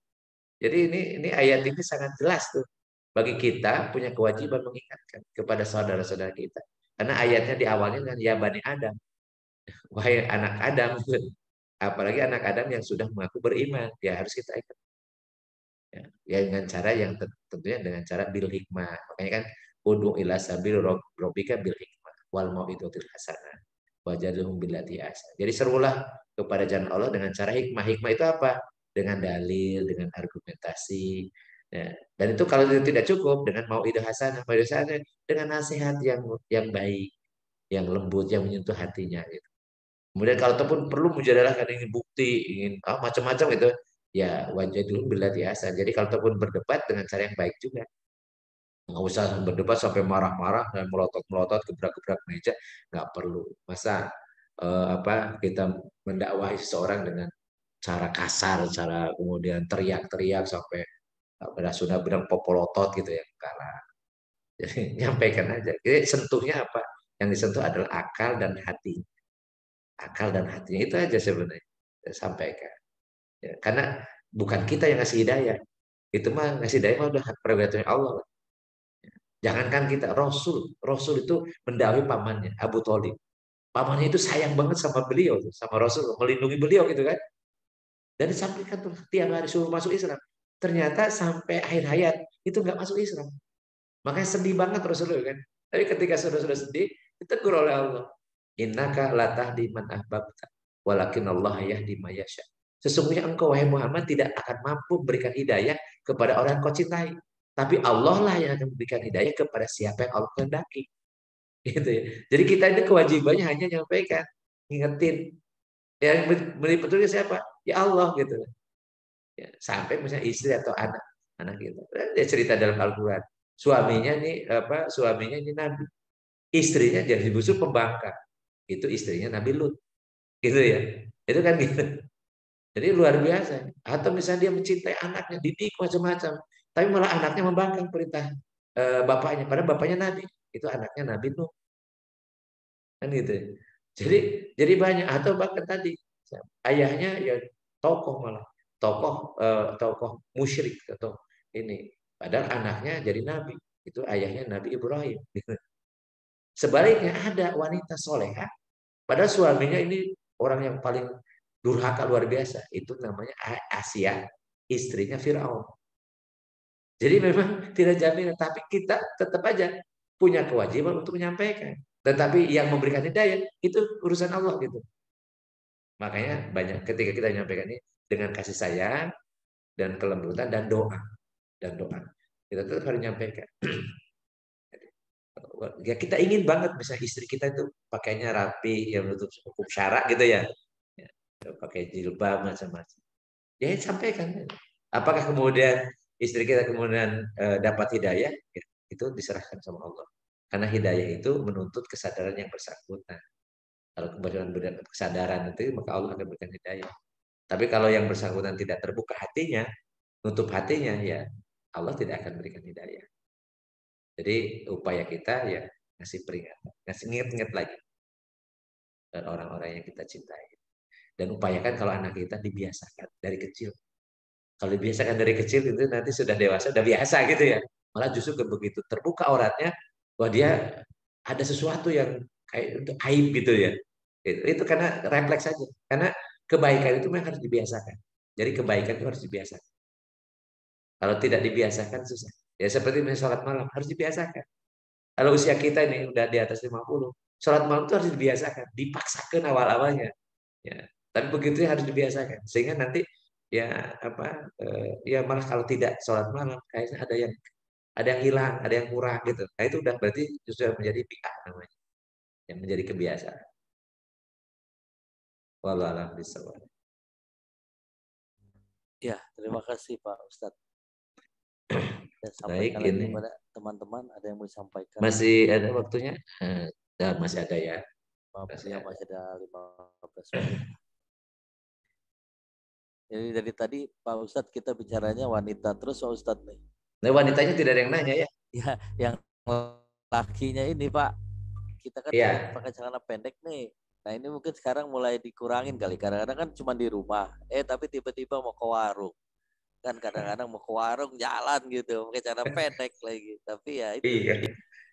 Speaker 3: Jadi ini ayat ini sangat jelas tuh. Bagi kita punya kewajiban mengingatkan kepada saudara-saudara kita. Karena ayatnya di awalnya dengan ya Bani Adam. Wahai anak Adam. Apalagi anak Adam yang sudah mengaku beriman. Ya harus kita ingat. Ya dengan cara yang tentunya dengan cara bil hikmah. Makanya kan udhu ila sabil robbika bil hikmah wal mau'idotil hasanah wajadhum billati ahsan. Jadi serulah kepada jalan Allah dengan cara hikmah. Hikmah itu apa? Dengan dalil, dengan argumentasi. Ya. Dan itu kalau tidak cukup dengan mau'idah hasanah, mau'idah hasanah dengan nasihat yang baik, yang lembut, yang menyentuh hatinya gitu. Kemudian kalau ataupun perlu mujadalah kan ingin bukti, ingin macam-macam itu, ya wajah dulu berlatih asa. Jadi kalau ataupun berdebat dengan cara yang baik juga, nggak usah berdebat sampai marah-marah dan melotot-melotot, gebrak-gebrak meja, nggak perlu. Masa apa kita mendakwahi seseorang dengan cara kasar, cara kemudian teriak-teriak sampai pada sudah benar popolotot gitu ya, karena jadi nyampaikan aja. Jadi sentuhnya apa? Yang disentuh adalah akal dan hati. Akal dan hatinya itu aja sebenarnya. Saya sampaikan. Ya, karena bukan kita yang ngasih hidayah. Itu mah ngasih hidayah mah udah hak prerogatifnya Allah. Jangankan kita, Rasul. Rasul itu mendakwahi pamannya, Abu Thalib. Pamannya itu sayang banget sama beliau, sama Rasul, melindungi beliau gitu kan. Dan disampaikan tuh tiap hari suruh masuk Islam. Ternyata sampai akhir hayat itu nggak masuk Islam. Makanya sedih banget Rasulullah kan. Tapi ketika sudah sedih, ditegur oleh Allah. Innaka la tahdi man ahbabta, walakin Allah yahdi may yasha. Sesungguhnya engkau wahai Muhammad tidak akan mampu memberikan hidayah kepada orang yang kau cintai. Tapi Allah lah yang akan memberikan hidayah kepada siapa yang Allah kehendaki. Gitu ya. Jadi kita ini kewajibannya hanya menyampaikan, ngingetin. Yang beri petunjuk siapa? Ya Allah gitu. Ya, sampai misalnya istri atau anak, anak gitu. Dia cerita dalam Al-Quran. Suaminya nih apa? Suaminya ini Nabi. Istrinya jadi busuk pembangkang. Itu istrinya Nabi Lut. Gitu ya. Itu kan gitu. Jadi luar biasa. Atau misalnya dia mencintai anaknya, didik macam-macam. Tapi malah anaknya membangkang perintah bapaknya. Padahal bapaknya Nabi. Itu anaknya Nabi Nuh. Kan gitu. Jadi jadi banyak. Atau bahkan tadi ayahnya ya tokoh malah. Tokoh musyrik atau ini. Padahal anaknya jadi Nabi. Itu ayahnya Nabi Ibrahim. Sebaliknya ada wanita soleha. Padahal suaminya ini orang yang paling durhaka luar biasa. Itu namanya Asia, istrinya Firaun. Jadi memang tidak jaminan, tapi kita tetap aja punya kewajiban untuk menyampaikan. Tetapi yang memberikan hidayah itu urusan Allah gitu. Makanya banyak ketika kita menyampaikan ini dengan kasih sayang dan kelembutan dan doa. Kita tetap harus menyampaikan. Ya kita ingin banget misalnya istri kita itu pakainya rapi, yang menutup cukup syarat gitu ya. Ya, pakai jilbab macam-macam. Ya sampaikan. Apakah kemudian istri kita kemudian dapat hidayah? Ya, itu diserahkan sama Allah. Karena hidayah itu menuntut kesadaran yang bersangkutan. Kalau kemudian kesadaran itu maka Allah akan berikan hidayah. Tapi kalau yang bersangkutan tidak terbuka hatinya, nutup hatinya, ya Allah tidak akan berikan hidayah. Jadi upaya kita ya ngasih peringatan, ngasih ingat-ingat lagi dan orang-orang yang kita cintai. Dan upayakan kalau anak kita dibiasakan dari kecil. Kalau dibiasakan dari kecil itu nanti sudah dewasa, sudah biasa gitu ya. Malah justru begitu terbuka auratnya, wah dia ada sesuatu yang kayak untuk aib gitu ya. Itu karena refleks saja. Karena kebaikan itu memang harus dibiasakan. Jadi kebaikan itu harus dibiasakan. Kalau tidak dibiasakan susah. Ya seperti misalnya sholat malam harus dibiasakan. Kalau usia kita ini udah di atas 50, sholat malam itu harus dibiasakan, dipaksakan awal-awalnya. Ya. Tapi begitu harus dibiasakan, sehingga nanti ya apa ya malah kalau tidak sholat malam kayaknya ada yang hilang, ada yang kurang gitu. Nah itu udah berarti sudah menjadi bid'ah namanya, yang menjadi kebiasaan. Wallahu a'lam bishawab.
Speaker 2: Ya, terima kasih Pak Ustadz. Dan
Speaker 3: Baik,
Speaker 2: sampaikan lagi
Speaker 3: ini
Speaker 2: kepada teman-teman, ada yang mau disampaikan?
Speaker 3: masih ada waktunya? Masih ada ya.
Speaker 2: Masih ada 15 menit. Jadi dari tadi Pak Ustadz kita bicaranya wanita terus Pak Ustadz nih.
Speaker 3: Nah, wanitanya tidak ada yang nanya ya?
Speaker 2: Ya, yang lakinya ini Pak, kita kan
Speaker 3: Iya.
Speaker 2: pakai celana pendek nih. Nah ini mungkin sekarang mulai dikurangin kali. Kadang-kadang kan cuma di rumah. Tapi tiba-tiba mau ke warung. Kan kadang-kadang mau ke warung jalan gitu. Pakai celana pendek lagi. Tapi ya itu.
Speaker 3: Iya.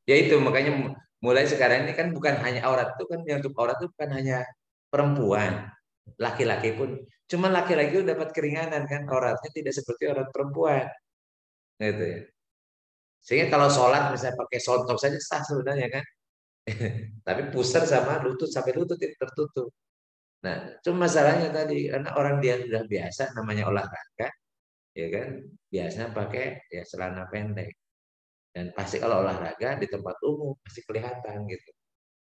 Speaker 3: Ya itu makanya mulai sekarang ini kan bukan hanya aurat itu kan, yang untuk aurat itu bukan hanya perempuan, laki-laki pun. Cuma laki-laki udah dapat keringanan kan, auratnya tidak seperti aurat perempuan, gitu ya. Sehingga kalau sholat misalnya pakai sontok saja sah sebenarnya kan. Tapi pusar sama lutut sampai lutut itu tertutup. Nah, cuma masalahnya tadi karena orang dia sudah biasa namanya olahraga, ya kan, biasanya pakai ya celana pendek. Dan pasti kalau olahraga di tempat umum pasti kelihatan gitu.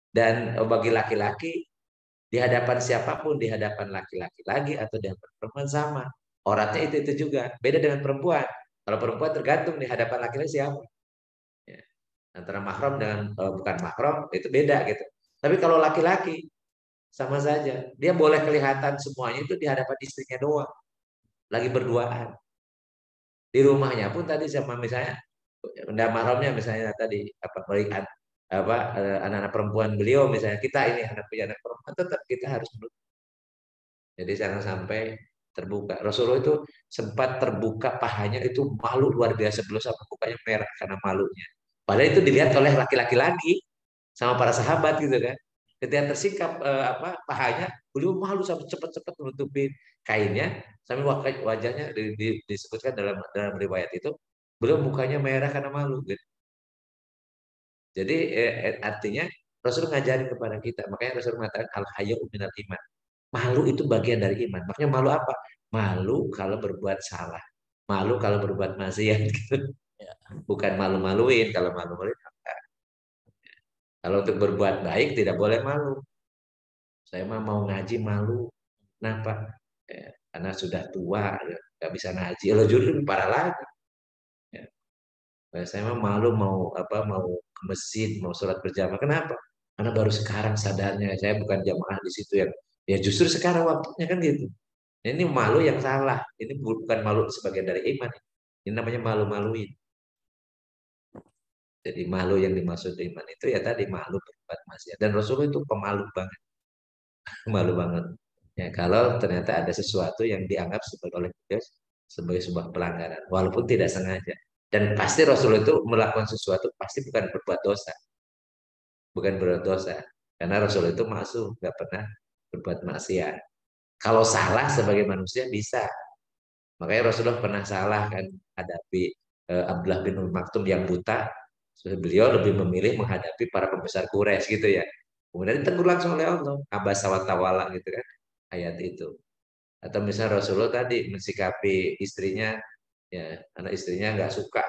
Speaker 3: Dan bagi laki-laki di hadapan siapapun, di hadapan laki-laki lagi atau di hadapan perempuan sama. Auratnya itu juga. Beda dengan perempuan. Kalau perempuan tergantung di hadapan laki-laki siapa. Ya. Antara mahram dengan bukan mahram itu beda gitu. Tapi kalau laki-laki sama saja. Dia boleh kelihatan semuanya itu di hadapan istrinya doang. Lagi berduaan. Di rumahnya pun tadi sama misalnya benda mahramnya misalnya tadi berikan anak-anak perempuan beliau misalnya kita ini anak punya anak perempuan tetap kita harus menutup. Jadi jangan sampai terbuka. Rasulullah itu sempat terbuka pahanya itu malu luar biasa beliau sampai mukanya merah karena malunya. Padahal itu dilihat oleh laki-laki lagi sama para sahabat gitu kan. Ketika tersikap pahanya, beliau malu sampai cepat-cepat menutupin kainnya sampai wajahnya disebutkan dalam riwayat itu beliau mukanya merah karena malu gitu. Jadi artinya Rasul ngajarin kepada kita, makanya Rasul mengatakan al-haya'u minal iman. Malu itu bagian dari iman. Makanya malu apa? Malu kalau berbuat salah. Malu kalau berbuat maksiat gitu.
Speaker 2: Ya.
Speaker 3: Bukan malu-maluin, kalau malu-maluin enggak. Kalau untuk berbuat baik tidak boleh malu. Saya mah mau ngaji malu. Kenapa? Karena sudah tua, nggak bisa ngaji. Lo jujur parah lagi. Ya. Saya mah malu mau ke masjid, mau sholat berjamaah. Kenapa? Karena baru sekarang sadarnya saya bukan jamaah di situ ya justru sekarang waktunya kan gitu. Ini malu yang salah. Ini bukan malu sebagian dari iman. Ini namanya malu-maluin. Jadi malu yang dimaksud iman itu ya tadi malu berbuat maksiat. Dan Rasulullah itu pemalu banget. Malu banget. Ya, kalau ternyata ada sesuatu yang dianggap oleh beliau sebagai sebuah pelanggaran. Walaupun tidak sengaja. Dan pasti Rasulullah itu melakukan sesuatu pasti bukan berbuat dosa. Bukan berbuat dosa. Karena Rasulullah itu maksum. Nggak pernah berbuat maksiat. Kalau salah sebagai manusia bisa. Makanya Rasulullah pernah salah kan hadapi Abdullah bin Maktum yang buta. Beliau lebih memilih menghadapi para pembesar Quraisy gitu ya. Kemudian ditegur langsung oleh Allah. Abasa wa tawalla gitu kan. Ayat itu. Atau misalnya Rasulullah tadi mensikapi istrinya, ya, anak istrinya nggak suka.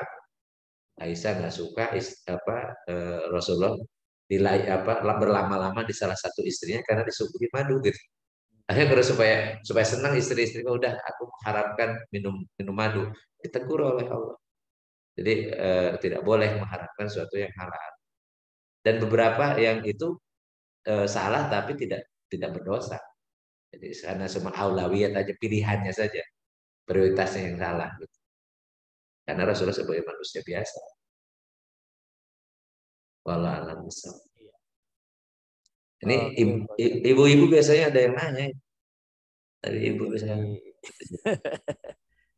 Speaker 3: Aisyah nggak suka Rasulullah berlama-lama di salah satu istrinya karena disuguhi madu gitu. Akhirnya kalau supaya senang istri-istri udah aku harapkan minum madu, ditegur oleh Allah. Jadi tidak boleh mengharapkan sesuatu yang halal. Dan beberapa yang itu salah tapi tidak berdosa. Jadi karena semua aulawiyat aja pilihannya saja, prioritasnya yang salah. Gitu. Karena Rasulullah sebagai manusia biasa. Wallahu a'lam bishawab. Ini ibu-ibu biasanya ada yang nanya. Tadi ibu biasanya.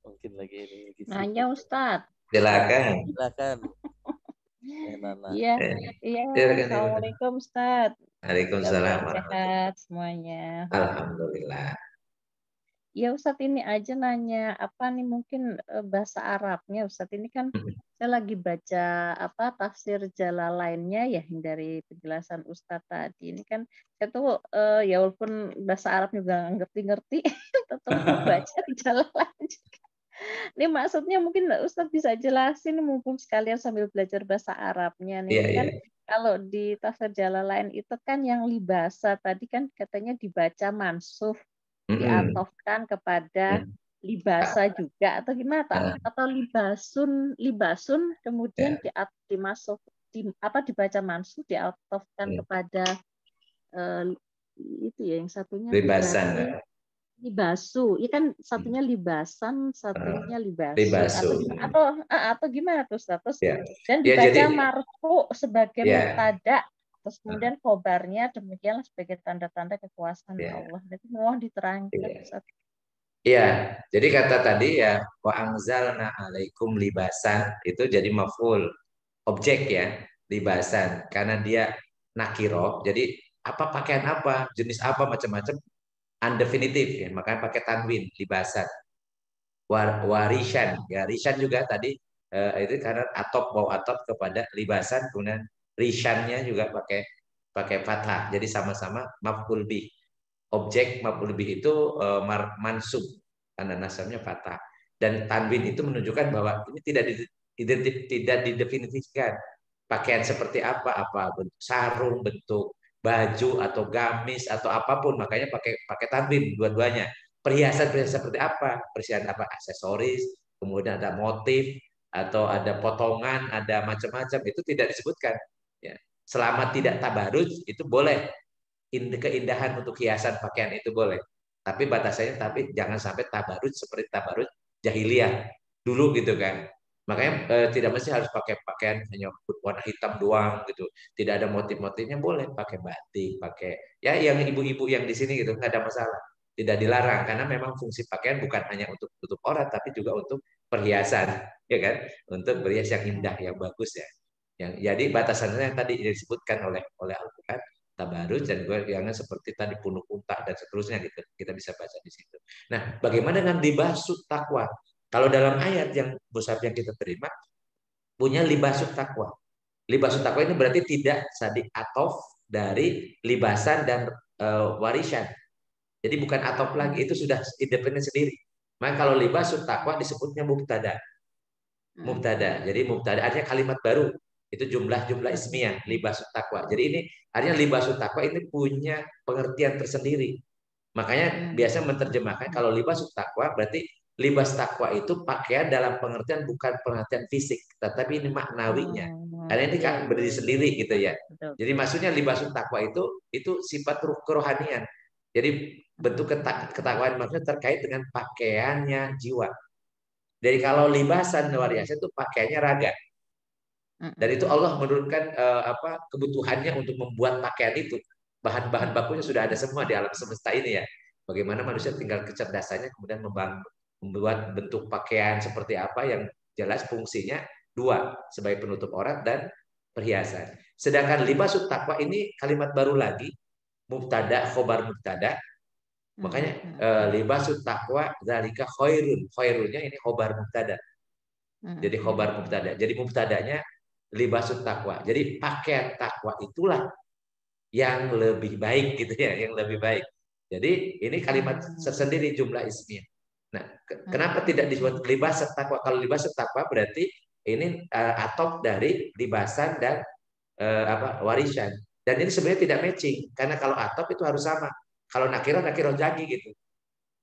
Speaker 2: Mungkin lagi ini.
Speaker 4: Nanya Ustadz.
Speaker 3: Silakan.
Speaker 2: Silakan.
Speaker 4: Iya, Assalamualaikum Ustadz.
Speaker 3: Waalaikumsalam.
Speaker 4: Sehat semuanya.
Speaker 3: Alhamdulillah.
Speaker 4: Ya Ustadz ini aja nanya apa nih mungkin bahasa Arabnya Ustadz ini kan saya lagi baca tafsir Jalalainnya ya dari penjelasan Ustadz tadi ini kan saya tuh ya walaupun bahasa Arab juga nggak ngerti-ngerti tetap baca di Jalalain juga. Ini maksudnya mungkin Ustadz bisa jelasin mumpung sekalian sambil belajar bahasa Arabnya nih kan kalau di tafsir Jalalain itu kan yang libasa tadi kan katanya dibaca mansuf, diatofkan kepada libasa juga atau gimana tak? Atau libasun kemudian dimasuk dibaca mansuf diatofkan kepada itu ya yang satunya
Speaker 3: Libasan.
Speaker 4: libasu. Ya kan satunya libasan, satunya libasu
Speaker 3: Libasu.
Speaker 4: atau gimana tuh status?
Speaker 3: Ya.
Speaker 4: Dan
Speaker 3: Ya,
Speaker 4: dibaca
Speaker 3: jadi,
Speaker 4: marfu sebagai
Speaker 3: ya.
Speaker 4: mubtada. Terus kemudian khobarnya demikianlah sebagai tanda-tanda kekuasaan
Speaker 3: Ya.
Speaker 4: Allah. Jadi mohon diterangkan.
Speaker 3: Ya. Iya, jadi kata tadi ya wa anzalna alaikum libasan itu jadi maf'ul objek ya, libasan karena dia nakiro. Jadi apa pakaian apa, jenis apa macam-macam undefinitif ya, makanya pakai tanwin libasan. Warishan ya, rishan juga tadi itu karena atop bawa atop kepada libasan, kemudian rishannya juga pakai fathah. Jadi sama-sama maf'ul bih. Objek maf'ul bih itu mansub karena nasabnya fathah. Dan tanwin itu menunjukkan bahwa ini tidak didefinisikan pakaian seperti apa bentuk sarung, bentuk baju atau gamis atau apapun, makanya pakai tanwin dua-duanya. Perhiasan seperti apa? Perhiasan apa? Aksesoris, kemudian ada motif atau ada potongan, ada macam-macam, itu tidak disebutkan. Ya. Selama tidak tabaruj itu boleh. Keindahan untuk hiasan pakaian itu boleh. Tapi batasannya jangan sampai tabaruj seperti tabaruj jahiliyah dulu gitu kan. Makanya tidak mesti harus pakai pakaian hanya warna hitam doang gitu. Tidak ada motif-motifnya, boleh pakai batik, pakai ya yang ibu-ibu yang di sini gitu, nggak ada masalah. Tidak dilarang karena memang fungsi pakaian bukan hanya untuk tutup aurat tapi juga untuk perhiasan, ya kan? Untuk berhias yang indah, yang bagus ya. Jadi batasannya yang tadi disebutkan oleh Al-Qur'an, tabarruj dan jangan seperti tadi punuk unta dan seterusnya gitu. Kita bisa baca di situ. Nah, bagaimana dengan libasut takwa? Kalau dalam ayat yang mushaf yang kita terima punya libasut takwa. Libasut takwa ini berarti tidak sadi atof dari libasan dan warisan. Jadi bukan atof lagi, itu sudah independen sendiri. Maka kalau libasut takwa disebutnya mubtada. Mubtada. Jadi mubtada artinya kalimat baru. Itu jumlah ismiyah libasut takwa. Jadi ini artinya libasut takwa ini punya pengertian tersendiri. Makanya biasa menerjemahkan kalau libasut takwa berarti libas takwa itu pakaian dalam pengertian bukan pengertian fisik, tetapi ini maknawinya. Karena ini kan berdiri sendiri gitu ya. Jadi maksudnya libasut takwa itu sifat kerohanian. Jadi bentuk ketakwaan maksudnya terkait dengan pakaiannya jiwa. Jadi kalau libasan wariasa itu pakaiannya raga. Dan itu Allah menurunkan kebutuhannya untuk membuat pakaian itu. Bahan-bahan bakunya sudah ada semua di alam semesta ini ya. Bagaimana manusia tinggal kecerdasannya kemudian membuat bentuk pakaian seperti apa yang jelas fungsinya dua, sebagai penutup aurat dan perhiasan. Sedangkan libasut takwa ini kalimat baru lagi, mubtada, khobar mubtada. Makanya libasut takwa dzalika khairun. Khairunnya ini khobar mubtada. Jadi khobar mubtada. Jadi mubtadanya libasut takwa. Jadi pakaian takwa itulah yang lebih baik gitu ya, yang lebih baik. Jadi ini kalimat tersendiri jumlah ismiyah. Nah, kenapa tidak disebut libasut takwa? Kalau libasut takwa berarti ini atop dari libasan dan warisan. Dan ini sebenarnya tidak matching karena kalau atop itu harus sama. Kalau nakiro lagi gitu.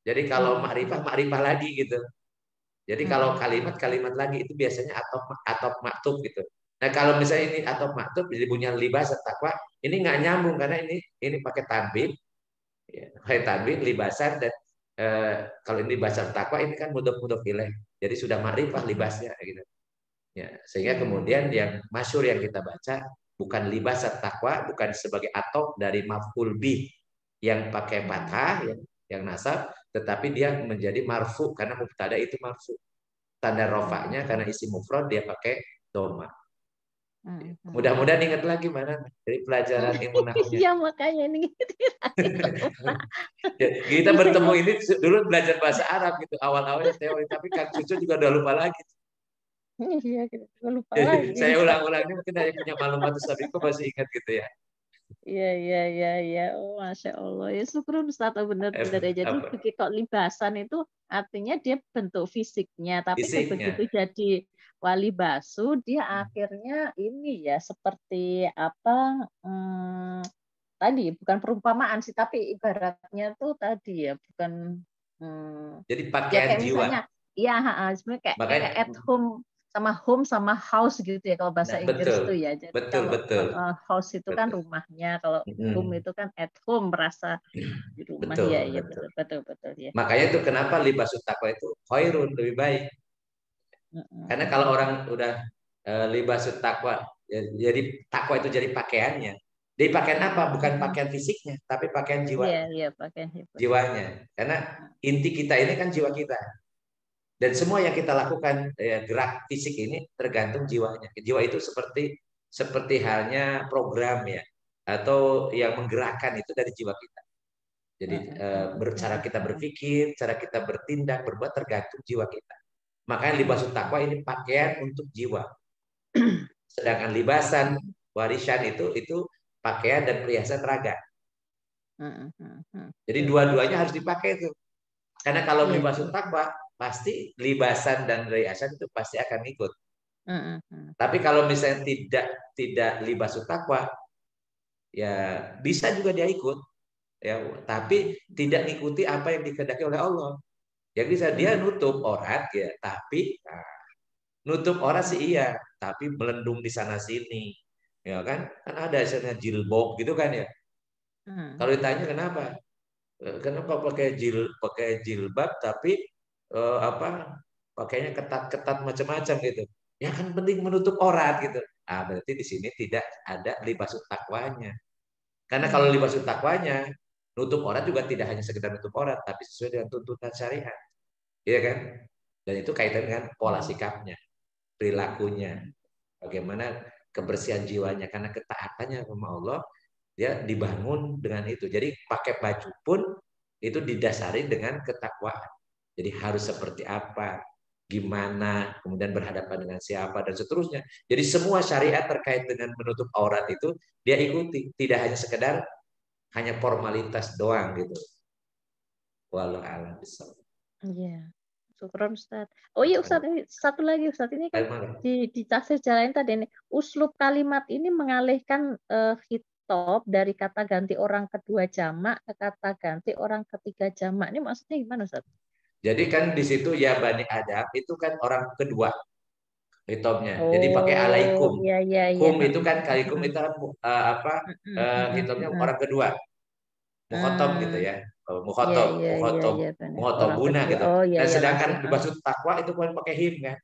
Speaker 3: Jadi kalau makrifah lagi gitu. Jadi kalau kalimat lagi itu biasanya atop maktub gitu. Nah kalau misalnya ini atop maktub jadi punya libas takwa, ini nggak nyambung karena ini pakai tanwin, ya, pakai tanwin libasan dan kalau ini libasan takwa ini kan mudhof ilaih. Jadi sudah makrifah libasnya gitu. Ya, sehingga kemudian yang masyhur yang kita baca bukan libas takwa, bukan sebagai atop dari maf'ul bih yang pakai fathah yang nasab, tetapi dia menjadi marfu karena mubtada itu marfu. Tanda rofaknya karena isi mufrad dia pakai doma. Mudah-mudahan ingat lagi mana dari pelajaran ilmu nahwunya.
Speaker 4: Iya makanya ini
Speaker 3: kita bertemu ini dulu belajar bahasa Arab gitu awal-awalnya teori, tapi Kang Cucu juga udah lupa lagi.
Speaker 4: Iya, lupa lagi.
Speaker 3: Saya ulang-ulangnya mungkin hanya punya maklumat sabiqah masih ingat gitu ya.
Speaker 4: Iya. Oh, Masya Allah. Ya syukur Ustaz, benar-benar ya. Jadi begitu libasan itu artinya dia bentuk fisiknya, tapi begitu jadi wali basuh dia akhirnya ini ya seperti apa tadi bukan perumpamaan sih tapi ibaratnya tuh tadi ya bukan
Speaker 3: Jadi
Speaker 4: ya
Speaker 3: pakaian
Speaker 4: kayak
Speaker 3: jiwa.
Speaker 4: misalnya ya sebenarnya kayak
Speaker 3: Makanya
Speaker 4: at home sama house gitu ya kalau bahasa Inggris
Speaker 3: betul,
Speaker 4: tuh ya. Jadi
Speaker 3: betul,
Speaker 4: kalau
Speaker 3: betul,
Speaker 4: house itu kan
Speaker 3: betul.
Speaker 4: rumahnya, kalau home itu kan at home merasa di rumah.
Speaker 3: Betul,
Speaker 4: Ya ya
Speaker 3: betul.
Speaker 4: betul ya.
Speaker 3: Makanya itu kenapa libasut taqwa itu khairun, lebih baik. Karena kalau orang udah libasut taqwa, jadi takwa itu jadi pakaiannya. Jadi pakaian apa? Bukan pakaian fisiknya, tapi pakaian jiwa.
Speaker 4: Iya, pakaian
Speaker 3: jiwanya. Karena inti kita ini kan jiwa kita. Dan semua yang kita lakukan gerak fisik ini tergantung jiwanya. Jiwa itu seperti halnya program ya, atau yang menggerakkan itu dari jiwa kita. Jadi cara kita berpikir, cara kita bertindak, berbuat tergantung jiwa kita. Makanya libasut taqwa ini pakaian untuk jiwa. Sedangkan libasan warisan itu pakaian dan perhiasan raga. Jadi dua-duanya harus dipakai itu. Karena kalau libasut taqwa pasti libasan dan perhiasan itu pasti akan ikut. Tapi kalau misalnya tidak libasut taqwa, ya bisa juga dia ikut, ya, tapi tidak mengikuti apa yang dikehendaki oleh Allah. Ya bisa dia nutup aurat ya, tapi nutup aurat sih iya, tapi melendung di sana sini, ya kan? Kan ada misalnya jilbab gitu kan ya. Kalau ditanya kenapa pakai jilbab tapi pakainya ketat-ketat macam-macam gitu. Ya kan penting menutup aurat gitu. Berarti di sini tidak ada libasut takwanya. Karena kalau libasut takwanya, nutup aurat juga tidak hanya sekedar nutup aurat, tapi sesuai dengan tuntutan syariat. Iya kan? Dan itu kaitan dengan pola sikapnya, perilakunya. Bagaimana kebersihan jiwanya, karena ketaatannya sama Allah, dia dibangun dengan itu. Jadi pakai baju pun itu didasari dengan ketakwaan. Jadi harus seperti apa, gimana, kemudian berhadapan dengan siapa dan seterusnya. Jadi semua syariat terkait dengan menutup aurat itu dia ikuti, tidak hanya sekedar hanya formalitas doang gitu. Wallahu a'lam bishawab.
Speaker 4: Iya. Syukron Ustaz. Oh iya Ustaz, ini satu lagi Ustaz, ini kan di tafsir Jalalain tadi ini uslub kalimat ini mengalihkan khitab dari kata ganti orang kedua jamak ke kata ganti orang ketiga jamak. Ini maksudnya gimana Ustaz?
Speaker 3: Jadi kan di situ ya Bani Adam itu kan orang kedua khitabnya. Jadi pakai alaikum.
Speaker 4: Iya.
Speaker 3: Kum itu kan kalikum itu khitabnya orang kedua. Mukhotob gitu ya. Mukhotobuna gitu. Dan sedangkan libasut taqwa itu kan pakai him kan.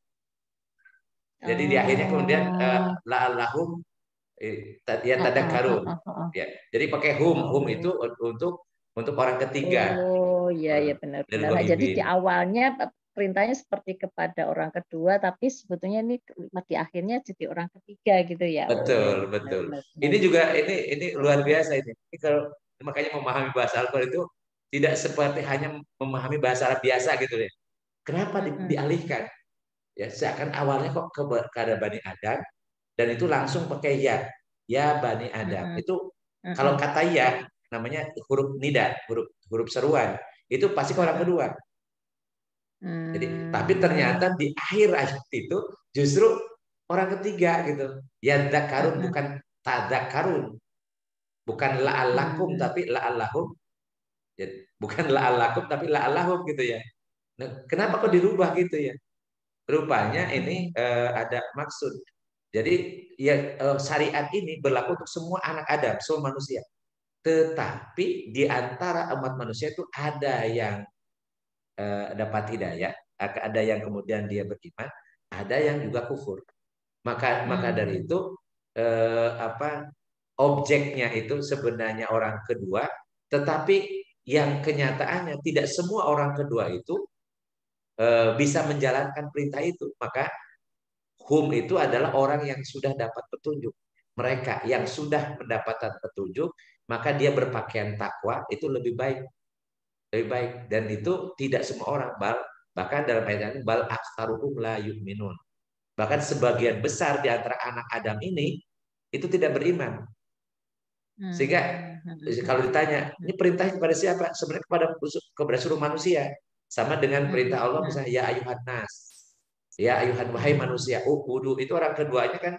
Speaker 3: Jadi di akhirnya kemudian la'allahum ya tadakkarun. Ya. Jadi pakai hum itu untuk orang ketiga.
Speaker 4: Oh iya benar. Jadi di awalnya perintahnya seperti kepada orang kedua, tapi sebetulnya ini di akhirnya jadi orang ketiga gitu ya.
Speaker 3: Betul. Ini juga ini luar biasa ini. Ini kalau makanya memahami bahasa Al-Quran itu tidak seperti hanya memahami bahasa Arab biasa gitu deh. Kenapa dialihkan? Ya, seakan awalnya kok ke ada Bani Adam dan itu langsung pakai ya Bani Adam. Itu kalau kata ya namanya huruf nida, huruf seruan. Itu pasti ke orang kedua. Jadi, tapi ternyata di akhir ayat itu justru orang ketiga gitu. Ya dzakarun bukan tadzakarun. Bukan la'allakum tapi la'allahum. Ya, bukan la'allakum tapi la'allahum gitu ya. Nah, kenapa kok dirubah gitu ya? Rupanya ini ada maksud. Jadi ya syariat ini berlaku untuk semua anak Adam, semua manusia. Tetapi di antara umat manusia itu ada yang dapat hidayah, ada yang kemudian dia beriman, ada yang juga kufur. Maka dari itu objeknya itu sebenarnya orang kedua, tetapi yang kenyataannya tidak semua orang kedua itu bisa menjalankan perintah itu. Maka hum itu adalah orang yang sudah dapat petunjuk. Mereka yang sudah mendapatkan petunjuk, maka dia berpakaian takwa itu lebih baik. Lebih baik. Dan itu tidak semua orang. Bahkan dalam ayat ini, bal aktsaruhum la yu'minun. Bahkan sebagian besar di antara anak Adam ini itu tidak beriman. Sehingga kalau ditanya, ini perintahnya kepada siapa? Sebenarnya kepada seluruh manusia. Sama dengan perintah Allah misalnya ya ayuhan nas. Ya ayuhan wahai manusia. Wudu itu orang keduanya kan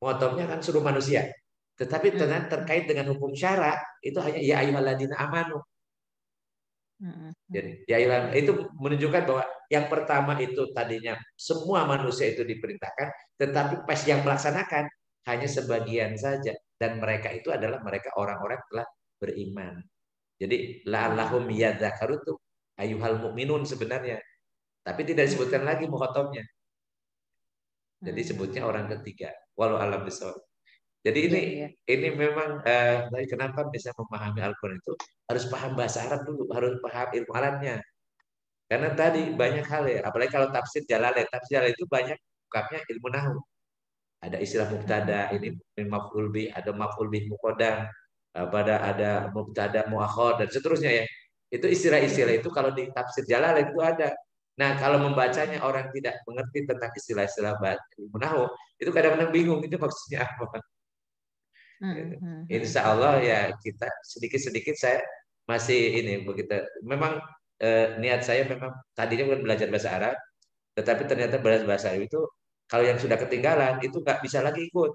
Speaker 3: motomnya kan suruh manusia. Tetapi ternyata terkait dengan hukum syara itu hanya ya ayyuhalladzina amanu. Jadi ya itu menunjukkan bahwa yang pertama itu tadinya semua manusia itu diperintahkan, tetapi pas yang melaksanakan hanya sebagian saja, dan mereka itu adalah mereka orang-orang telah beriman. Jadi la'allahum yadzakaru itu ayyuhal mu'minun sebenarnya, tapi tidak disebutkan lagi mukhatabnya. Jadi sebutnya orang ketiga. Walau alam bisawab. Jadi ini memang kenapa bisa memahami Al-Quran itu harus paham bahasa Arab dulu, harus paham ilmu Arabnya. Karena tadi banyak hal ya, apalagi kalau tafsir Jalalain itu banyak ungkapnya ilmu nahwu. Ada istilah mubtada, ini maf'ul bih, ada maf'ul bih muqaddam, ada mubtada muakhar dan seterusnya ya. Itu istilah-istilah itu kalau di tafsir Jalalain itu ada. Nah, kalau membacanya orang tidak mengerti tentang istilah-istilah ilmu nahwu, itu kadang-kadang bingung itu maksudnya apa. Insya Allah ya kita sedikit-sedikit saya masih ini begitu. Memang niat saya memang tadinya bukan belajar bahasa Arab, tetapi ternyata belajar bahasa Arab itu kalau yang sudah ketinggalan itu nggak bisa lagi ikut,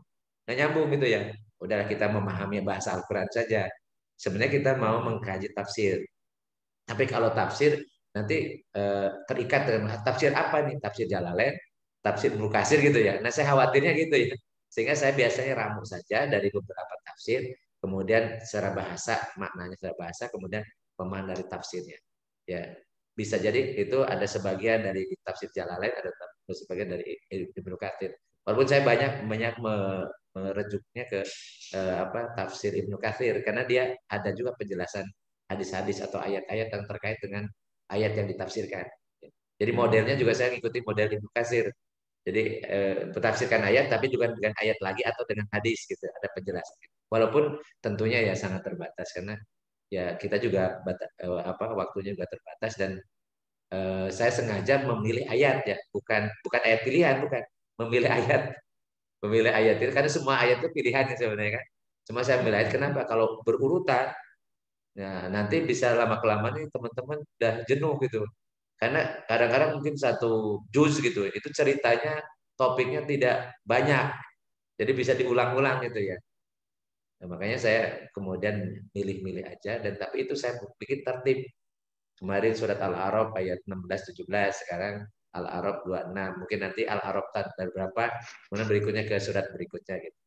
Speaker 3: nggak nyambung gitu ya. Udahlah kita memahami bahasa Al-Quran saja. Sebenarnya kita mau mengkaji tafsir, tapi kalau tafsir nanti terikat dengan tafsir apa nih? Tafsir Jalalain, tafsir Ibnu Katsir gitu ya. Nah saya khawatirnya gitu ya. Sehingga saya biasanya ramu saja dari beberapa tafsir, kemudian secara bahasa, maknanya secara bahasa, kemudian pemahaman dari tafsirnya. Ya, bisa jadi itu ada sebagian dari tafsir Jalalain, ada sebagian dari Ibnu Katsir. Walaupun saya banyak merejuknya ke tafsir Ibnu Katsir karena dia ada juga penjelasan hadis-hadis atau ayat-ayat yang terkait dengan ayat yang ditafsirkan. Jadi modelnya juga saya ngikuti model Ibnu Katsir. Jadi mentafsirkan ayat tapi juga dengan ayat lagi atau dengan hadis gitu, ada penjelasan. Walaupun tentunya ya sangat terbatas karena ya kita juga waktunya juga terbatas dan saya sengaja memilih ayat ya, bukan ayat pilihan, bukan memilih ayat itu karena semua ayat itu pilihan ya sebenarnya kan. Cuma saya memilih ayat kenapa? Kalau berurutan, nah nanti bisa lama kelamaan nih teman-teman udah jenuh gitu. Karena kadang-kadang mungkin satu juz gitu, itu ceritanya topiknya tidak banyak, jadi bisa diulang-ulang gitu ya. Nah, makanya saya kemudian milih-milih aja, dan tapi itu saya bikin tertib. Kemarin surat Al-A'raf ayat 16-17, sekarang Al-A'raf 26, mungkin nanti Al-A'raf dari berapa, kemudian berikutnya ke surat berikutnya gitu.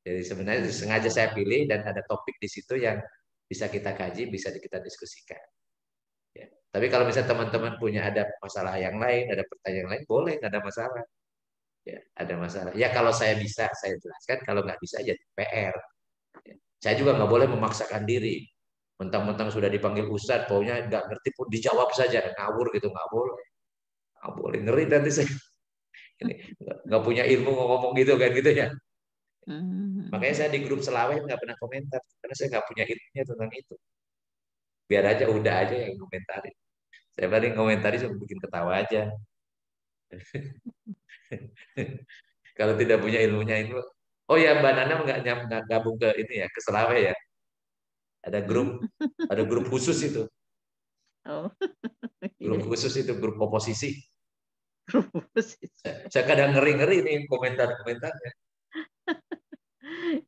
Speaker 3: Jadi sebenarnya sengaja saya pilih dan ada topik di situ yang bisa kita kaji, bisa kita diskusikan. Ya. Tapi kalau misalnya teman-teman punya ada masalah yang lain, ada pertanyaan yang lain, boleh, nggak ada masalah. Ya, ada masalah. Ya kalau saya bisa, saya jelaskan. Kalau nggak bisa, jadi PR. Ya. Saya juga nggak boleh memaksakan diri. Mentang-mentang sudah dipanggil ustadz, pokoknya nggak ngerti pun dijawab saja, ngawur gitu, nggak boleh. Nggak boleh, ngeri nanti saya. Ini nggak punya ilmu ngomong gitu kan gitu ya. Makanya saya di grup selaweh nggak pernah komentar karena saya nggak punya ilmunya tentang itu. Biar aja udah aja yang komentarin. Saya paling komentari cuma bikin ketawa aja. Kalau tidak punya ilmunya itu. Oh ya, Mbak Nana nggak gabung ke ini ya, ke Selaweh ya. Ada grup khusus itu.
Speaker 4: Oh.
Speaker 3: Grup khusus itu, grup oposisi.
Speaker 4: Grup oposisi.
Speaker 3: Saya kadang ngeri-ngeri nih komentar-komentarnya.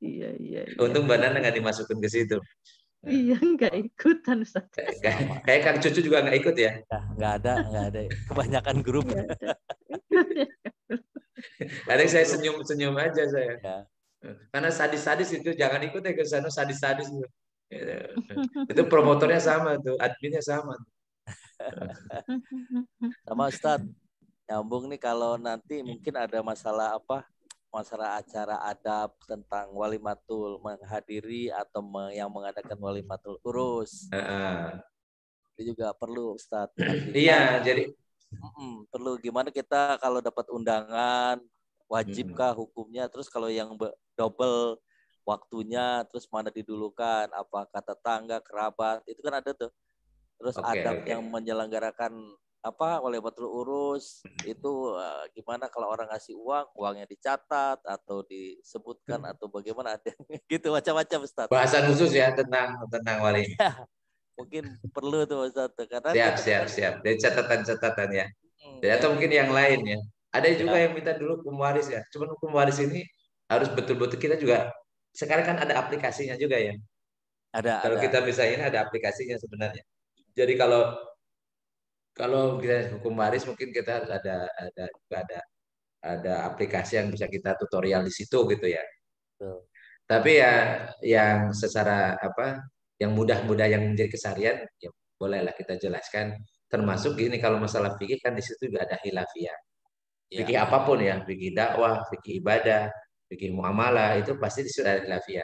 Speaker 4: Iya.
Speaker 3: Untung Mbak Nana nggak dimasukin ke situ.
Speaker 4: Iya, nggak ikutan.
Speaker 3: Kayak Kang Cucu juga nggak ikut ya?
Speaker 2: Nggak ada. Kebanyakan grup.
Speaker 3: Kadang saya senyum-senyum aja saya. Ya. Karena sadis-sadis itu jangan ikut ya ke sana, sadis-sadis itu. Itu promotornya sama tuh, adminnya sama.
Speaker 2: Sama Ustadz, nyambung nih kalau nanti mungkin ada masalah acara adab tentang walimatul menghadiri atau yang mengadakan walimatul urus. Itu juga perlu Ustadz.
Speaker 3: Iya, jadi
Speaker 2: perlu gimana kita kalau dapat undangan, wajibkah hukumnya, terus kalau yang double waktunya, terus mana didulukan, apakah tetangga, kerabat, itu kan ada tuh. Terus adab yang menyelenggarakan walimatul urus itu gimana kalau orang ngasih uangnya dicatat atau disebutkan atau bagaimana, ada gitu macam-macam Ustaz.
Speaker 3: Bahasan khusus ya tentang wali.
Speaker 2: Ya, mungkin perlu tuh Ustaz karena
Speaker 3: siap. Dari catatan ya. Atau mungkin yang lain ya. Ada juga
Speaker 2: Ya,
Speaker 3: yang minta dulu hukum waris ya. Cuman hukum waris ini harus betul-betul kita juga. Sekarang kan ada aplikasinya juga ya. Kalau
Speaker 2: ada.
Speaker 3: kita bisa ini ada aplikasinya sebenarnya. Jadi kalau kalau kita hukum waris mungkin kita harus ada aplikasi yang bisa kita tutorial di situ gitu ya.
Speaker 2: Betul.
Speaker 3: Tapi ya yang secara apa yang mudah-mudah yang menjadi keseharian ya bolehlah kita jelaskan. Termasuk gini kalau masalah fikih kan di situ juga ada khilafiyah.
Speaker 2: Ya,
Speaker 3: Fikih apapun ya, fikih dakwah, fikih ibadah, fikih muamalah itu pasti di situ ada khilafiyah.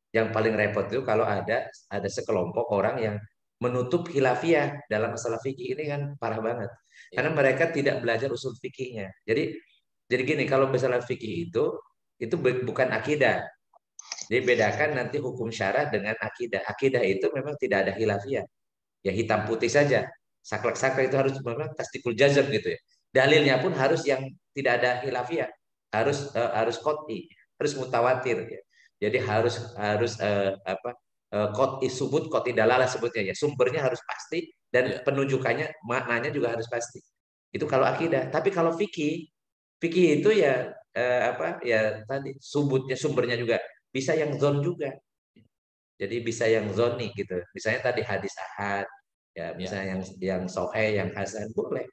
Speaker 3: Yang paling repot itu kalau ada sekelompok orang yang menutup khilafiyah dalam masalah fikih ini kan parah banget.
Speaker 2: ya,
Speaker 3: Karena mereka tidak belajar usul fikihnya. Jadi gini, kalau masalah fikih itu bukan akidah. Jadi bedakan nanti hukum syarah dengan akidah. Akidah itu memang tidak ada khilafiyah. Ya hitam putih saja. Saklek-saklek itu harus memang tasdikul jazm gitu ya. Dalilnya pun harus yang tidak ada khilafiyah. Harus qot'i, harus mutawatir ya. Jadi harus apa qot'i subut, qot'i dalalah sebutnya ya. Sumbernya harus pasti dan
Speaker 2: ya,
Speaker 3: penunjukannya maknanya juga harus pasti. Itu kalau akidah. Tapi kalau fikih, fikih itu ya apa ya tadi sumbernya juga bisa yang zon juga. Jadi bisa yang zoni gitu. Misalnya tadi hadis ahad, ya
Speaker 2: ya,
Speaker 3: misalnya yang sahih, yang hasan boleh.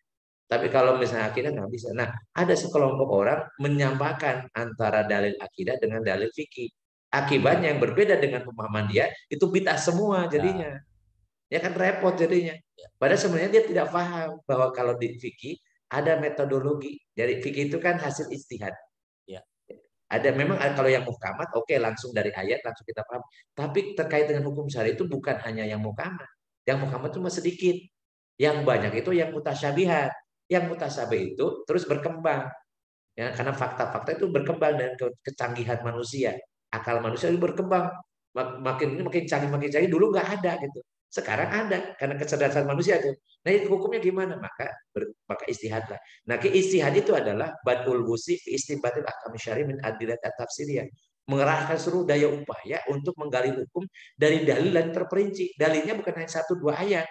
Speaker 3: Tapi kalau misalnya akidah nggak bisa. Nah, ada sekelompok orang menyampaikan antara dalil akidah dengan dalil fikih. Akibatnya yang berbeda dengan pemahaman dia itu bid'ah semua
Speaker 2: nah,
Speaker 3: jadinya. Ya kan repot jadinya.
Speaker 2: ya,
Speaker 3: Padahal sebenarnya dia tidak paham bahwa kalau di fikih ada metodologi. Jadi fikih itu kan hasil ijtihad.
Speaker 2: ya,
Speaker 3: Ada memang kalau yang muhkamat oke langsung dari ayat langsung kita paham. Tapi terkait dengan hukum syari itu bukan hanya yang muhkamat. Yang muhkamat cuma sedikit. Yang banyak itu yang mutasyabihat. Yang mutasyabih itu terus berkembang. Ya, karena fakta-fakta itu berkembang dengan kecanggihan manusia. Akal manusia itu berkembang. Makin canggih dulu nggak ada gitu. Sekarang ada karena kecerdasan manusia itu. Nah, itu hukumnya gimana? Maka istihadlah. Nah, istihad itu adalah badul wusi fi istinbatil ahkam syar'i min adilat at-tafsiriyah. Mengerahkan seluruh daya upaya untuk menggali hukum dari dalil yang terperinci. Dalilnya bukan hanya satu dua ayat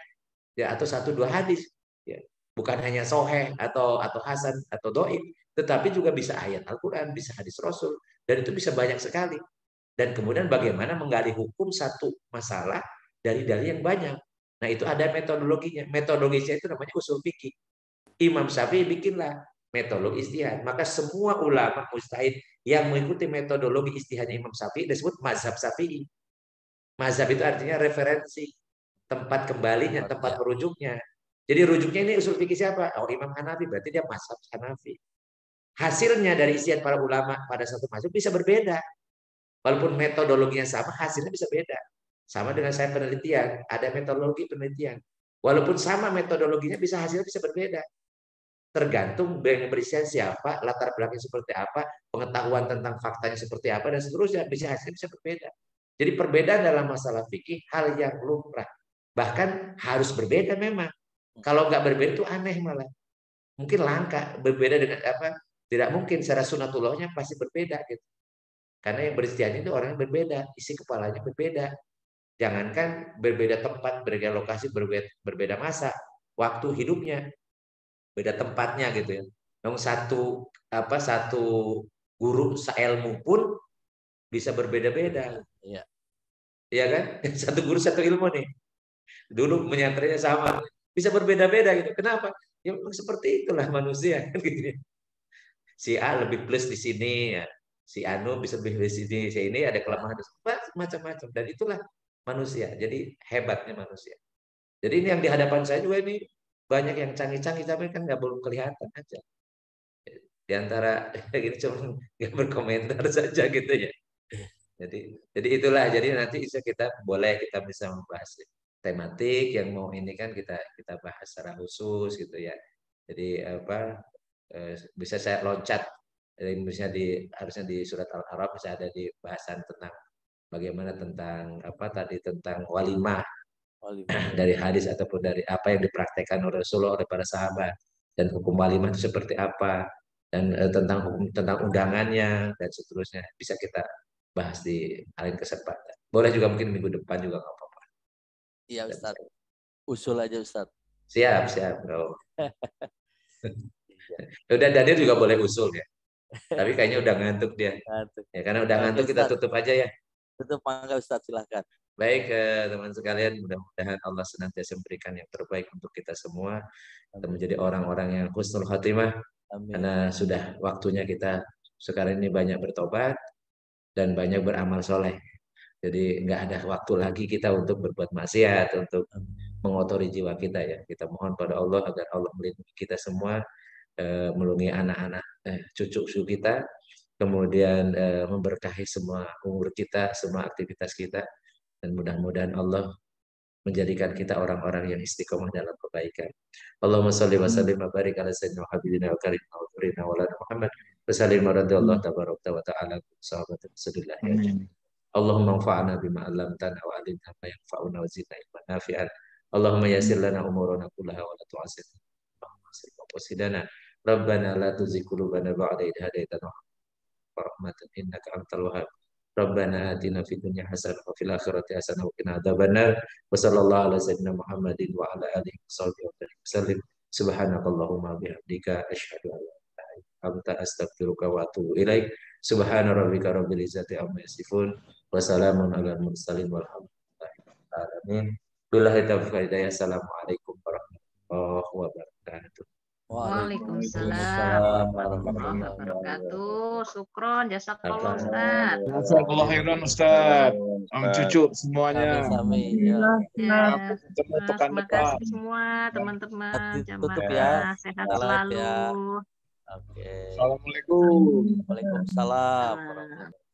Speaker 3: ya atau satu dua hadis ya. Bukan hanya soheh atau hasan atau doib, tetapi juga bisa ayat Al-Quran, bisa hadis Rasul, dan itu bisa banyak sekali. Dan kemudian bagaimana menggali hukum satu masalah dari dalil yang banyak. Nah itu ada metodologinya. Metodologinya itu namanya usul fikih. Imam Syafi'i bikinlah metodologi istihad. Maka semua ulama mujtahid yang mengikuti metodologi istihadnya Imam Syafi'i disebut mazhab Syafi'i. Mazhab itu artinya referensi, tempat kembalinya, tempat
Speaker 2: ya,
Speaker 3: merujuknya. Jadi rujuknya ini usul fikih siapa? Oh Imam Hanafi, berarti dia mazhab Hanafi. Hasilnya dari istihad para ulama pada satu mazhab bisa berbeda. Walaupun metodologinya sama, hasilnya bisa beda. Sama dengan saya penelitian, ada metodologi penelitian. Walaupun sama metodologinya, bisa hasilnya bisa berbeda. Tergantung yang berisian siapa, latar belakangnya seperti apa, pengetahuan tentang faktanya seperti apa, dan seterusnya. Bisa hasilnya bisa berbeda. Jadi perbedaan dalam masalah fikih hal yang lumrah. Bahkan harus berbeda memang. Kalau nggak berbeda itu aneh malah. Mungkin langka. Berbeda dengan apa? Tidak mungkin secara sunatullahnya pasti berbeda gitu. Karena yang beristiadat itu orang yang berbeda, isi kepalanya berbeda. Jangankan berbeda tempat, berbeda lokasi, berbeda masa, waktu hidupnya, beda tempatnya gitu ya. Yang satu guru seilmu pun bisa berbeda-beda,
Speaker 2: berbeda. Ya,
Speaker 3: ya kan? Satu guru satu ilmu nih. Dulu menyantrinya sama, bisa berbeda-beda gitu. Kenapa? Ya seperti itulah manusia kan gitu ya. Si A lebih plus di sini ya. Si Anu bisa lebih di sini, si ini ada
Speaker 2: ya,
Speaker 3: kelemahan macam-macam dan itulah manusia. Jadi hebatnya manusia. Jadi ini yang di hadapan saya juga ini banyak yang canggih-canggih tapi kan nggak belum kelihatan aja. Di antara ini cuma nggak berkomentar saja gitu ya.
Speaker 2: ya,
Speaker 3: Jadi itulah. Jadi nanti kita bisa membahas tematik yang mau ini kan kita bahas secara khusus gitu ya. Jadi apa bisa saya loncat harusnya di surat Al-A'raf bisa ada di bahasan tentang bagaimana tentang apa tadi tentang walimah
Speaker 2: walimah ya,
Speaker 3: dari hadis ataupun dari apa yang dipraktekkan oleh Rasulullah oleh para sahabat dan hukum walimah itu seperti apa dan tentang undangannya dan seterusnya bisa kita bahas di lain kesempatan. Boleh juga mungkin minggu depan juga nggak apa-apa.
Speaker 2: iya Ustaz. Usul aja Ustaz.
Speaker 3: Siap, siap. Oh. Udah Daniel juga boleh usul ya. Tapi kayaknya udah ngantuk dia.
Speaker 2: Ngantuk.
Speaker 3: Ya, karena udah ngantuk kita
Speaker 2: Ustaz.
Speaker 3: tutup aja ya.
Speaker 2: Tutup, mangga Ustaz, silahkan.
Speaker 3: Baik teman sekalian, mudah-mudahan Allah senantiasa memberikan yang terbaik untuk kita semua. Kita menjadi orang-orang yang husnul khatimah.
Speaker 2: Amin.
Speaker 3: Karena sudah waktunya kita sekarang ini banyak bertobat dan banyak beramal soleh. Jadi nggak ada waktu lagi kita untuk berbuat maksiat, untuk mengotori jiwa kita ya. Kita mohon pada Allah agar Allah melindungi kita semua, melindungi anak-anak, cucu-cucu kita, kemudian memberkahi semua umur kita, semua aktivitas kita, dan mudah-mudahan Allah menjadikan kita orang-orang yang istiqomah dalam kebaikan. Allahumma sholli wa sallim wa barik ala sayyidina wa habibina wa karimina wa nurina wa lana Muhammad wa sallim wa radiyallahu tabaraka wa ta'ala sahabat Rasulullah ya. Allahumma anfa'na bima 'allamtana wa 'allimna ma yanfa'una wa zidna ilman nafi'an. Allahumma yassir lana umurana kullaha wa la tu'assir. Allahumma yassir maqasidana. Rabbana la tuzigh qulubana ba'da idh hadaytana wa rahmatan innaka antal wahhab. Rabbana atina fid dunya hasanah wa fil akhirati hasanah wa qina adzabannar. Wa sallallahu ala sayyidina Muhammadin wa ala alihi wasallam. Subhanakallahumma bihamdika asyhadu an la ilaha illa anta astaghfiruka wa atubu ilaik. Subhana rabbika rabbil izzati amma yasifun wa salamun alal mursalin walhamdulillahi rabbil alamin. Billahi taufiq hidayah. Assalamualaikum warahmatullahi wabarakatuh.
Speaker 4: Waalaikumsalam warahmatullahi wabarakatuh. Syukron, jazakallah Ustaz.
Speaker 1: Jazakallah khairan Ustaz. Om cucu semuanya.
Speaker 4: Ya,
Speaker 1: Ketemu pekan
Speaker 4: terima
Speaker 1: depan.
Speaker 4: kasih semua teman-teman
Speaker 2: Tutup
Speaker 4: jamaah.
Speaker 2: ya.
Speaker 4: Sehat
Speaker 2: Salam
Speaker 4: selalu.
Speaker 2: ya. Oke.
Speaker 1: Assalamualaikum.
Speaker 2: Waalaikumsalam warahmatullahi wabarakatuh.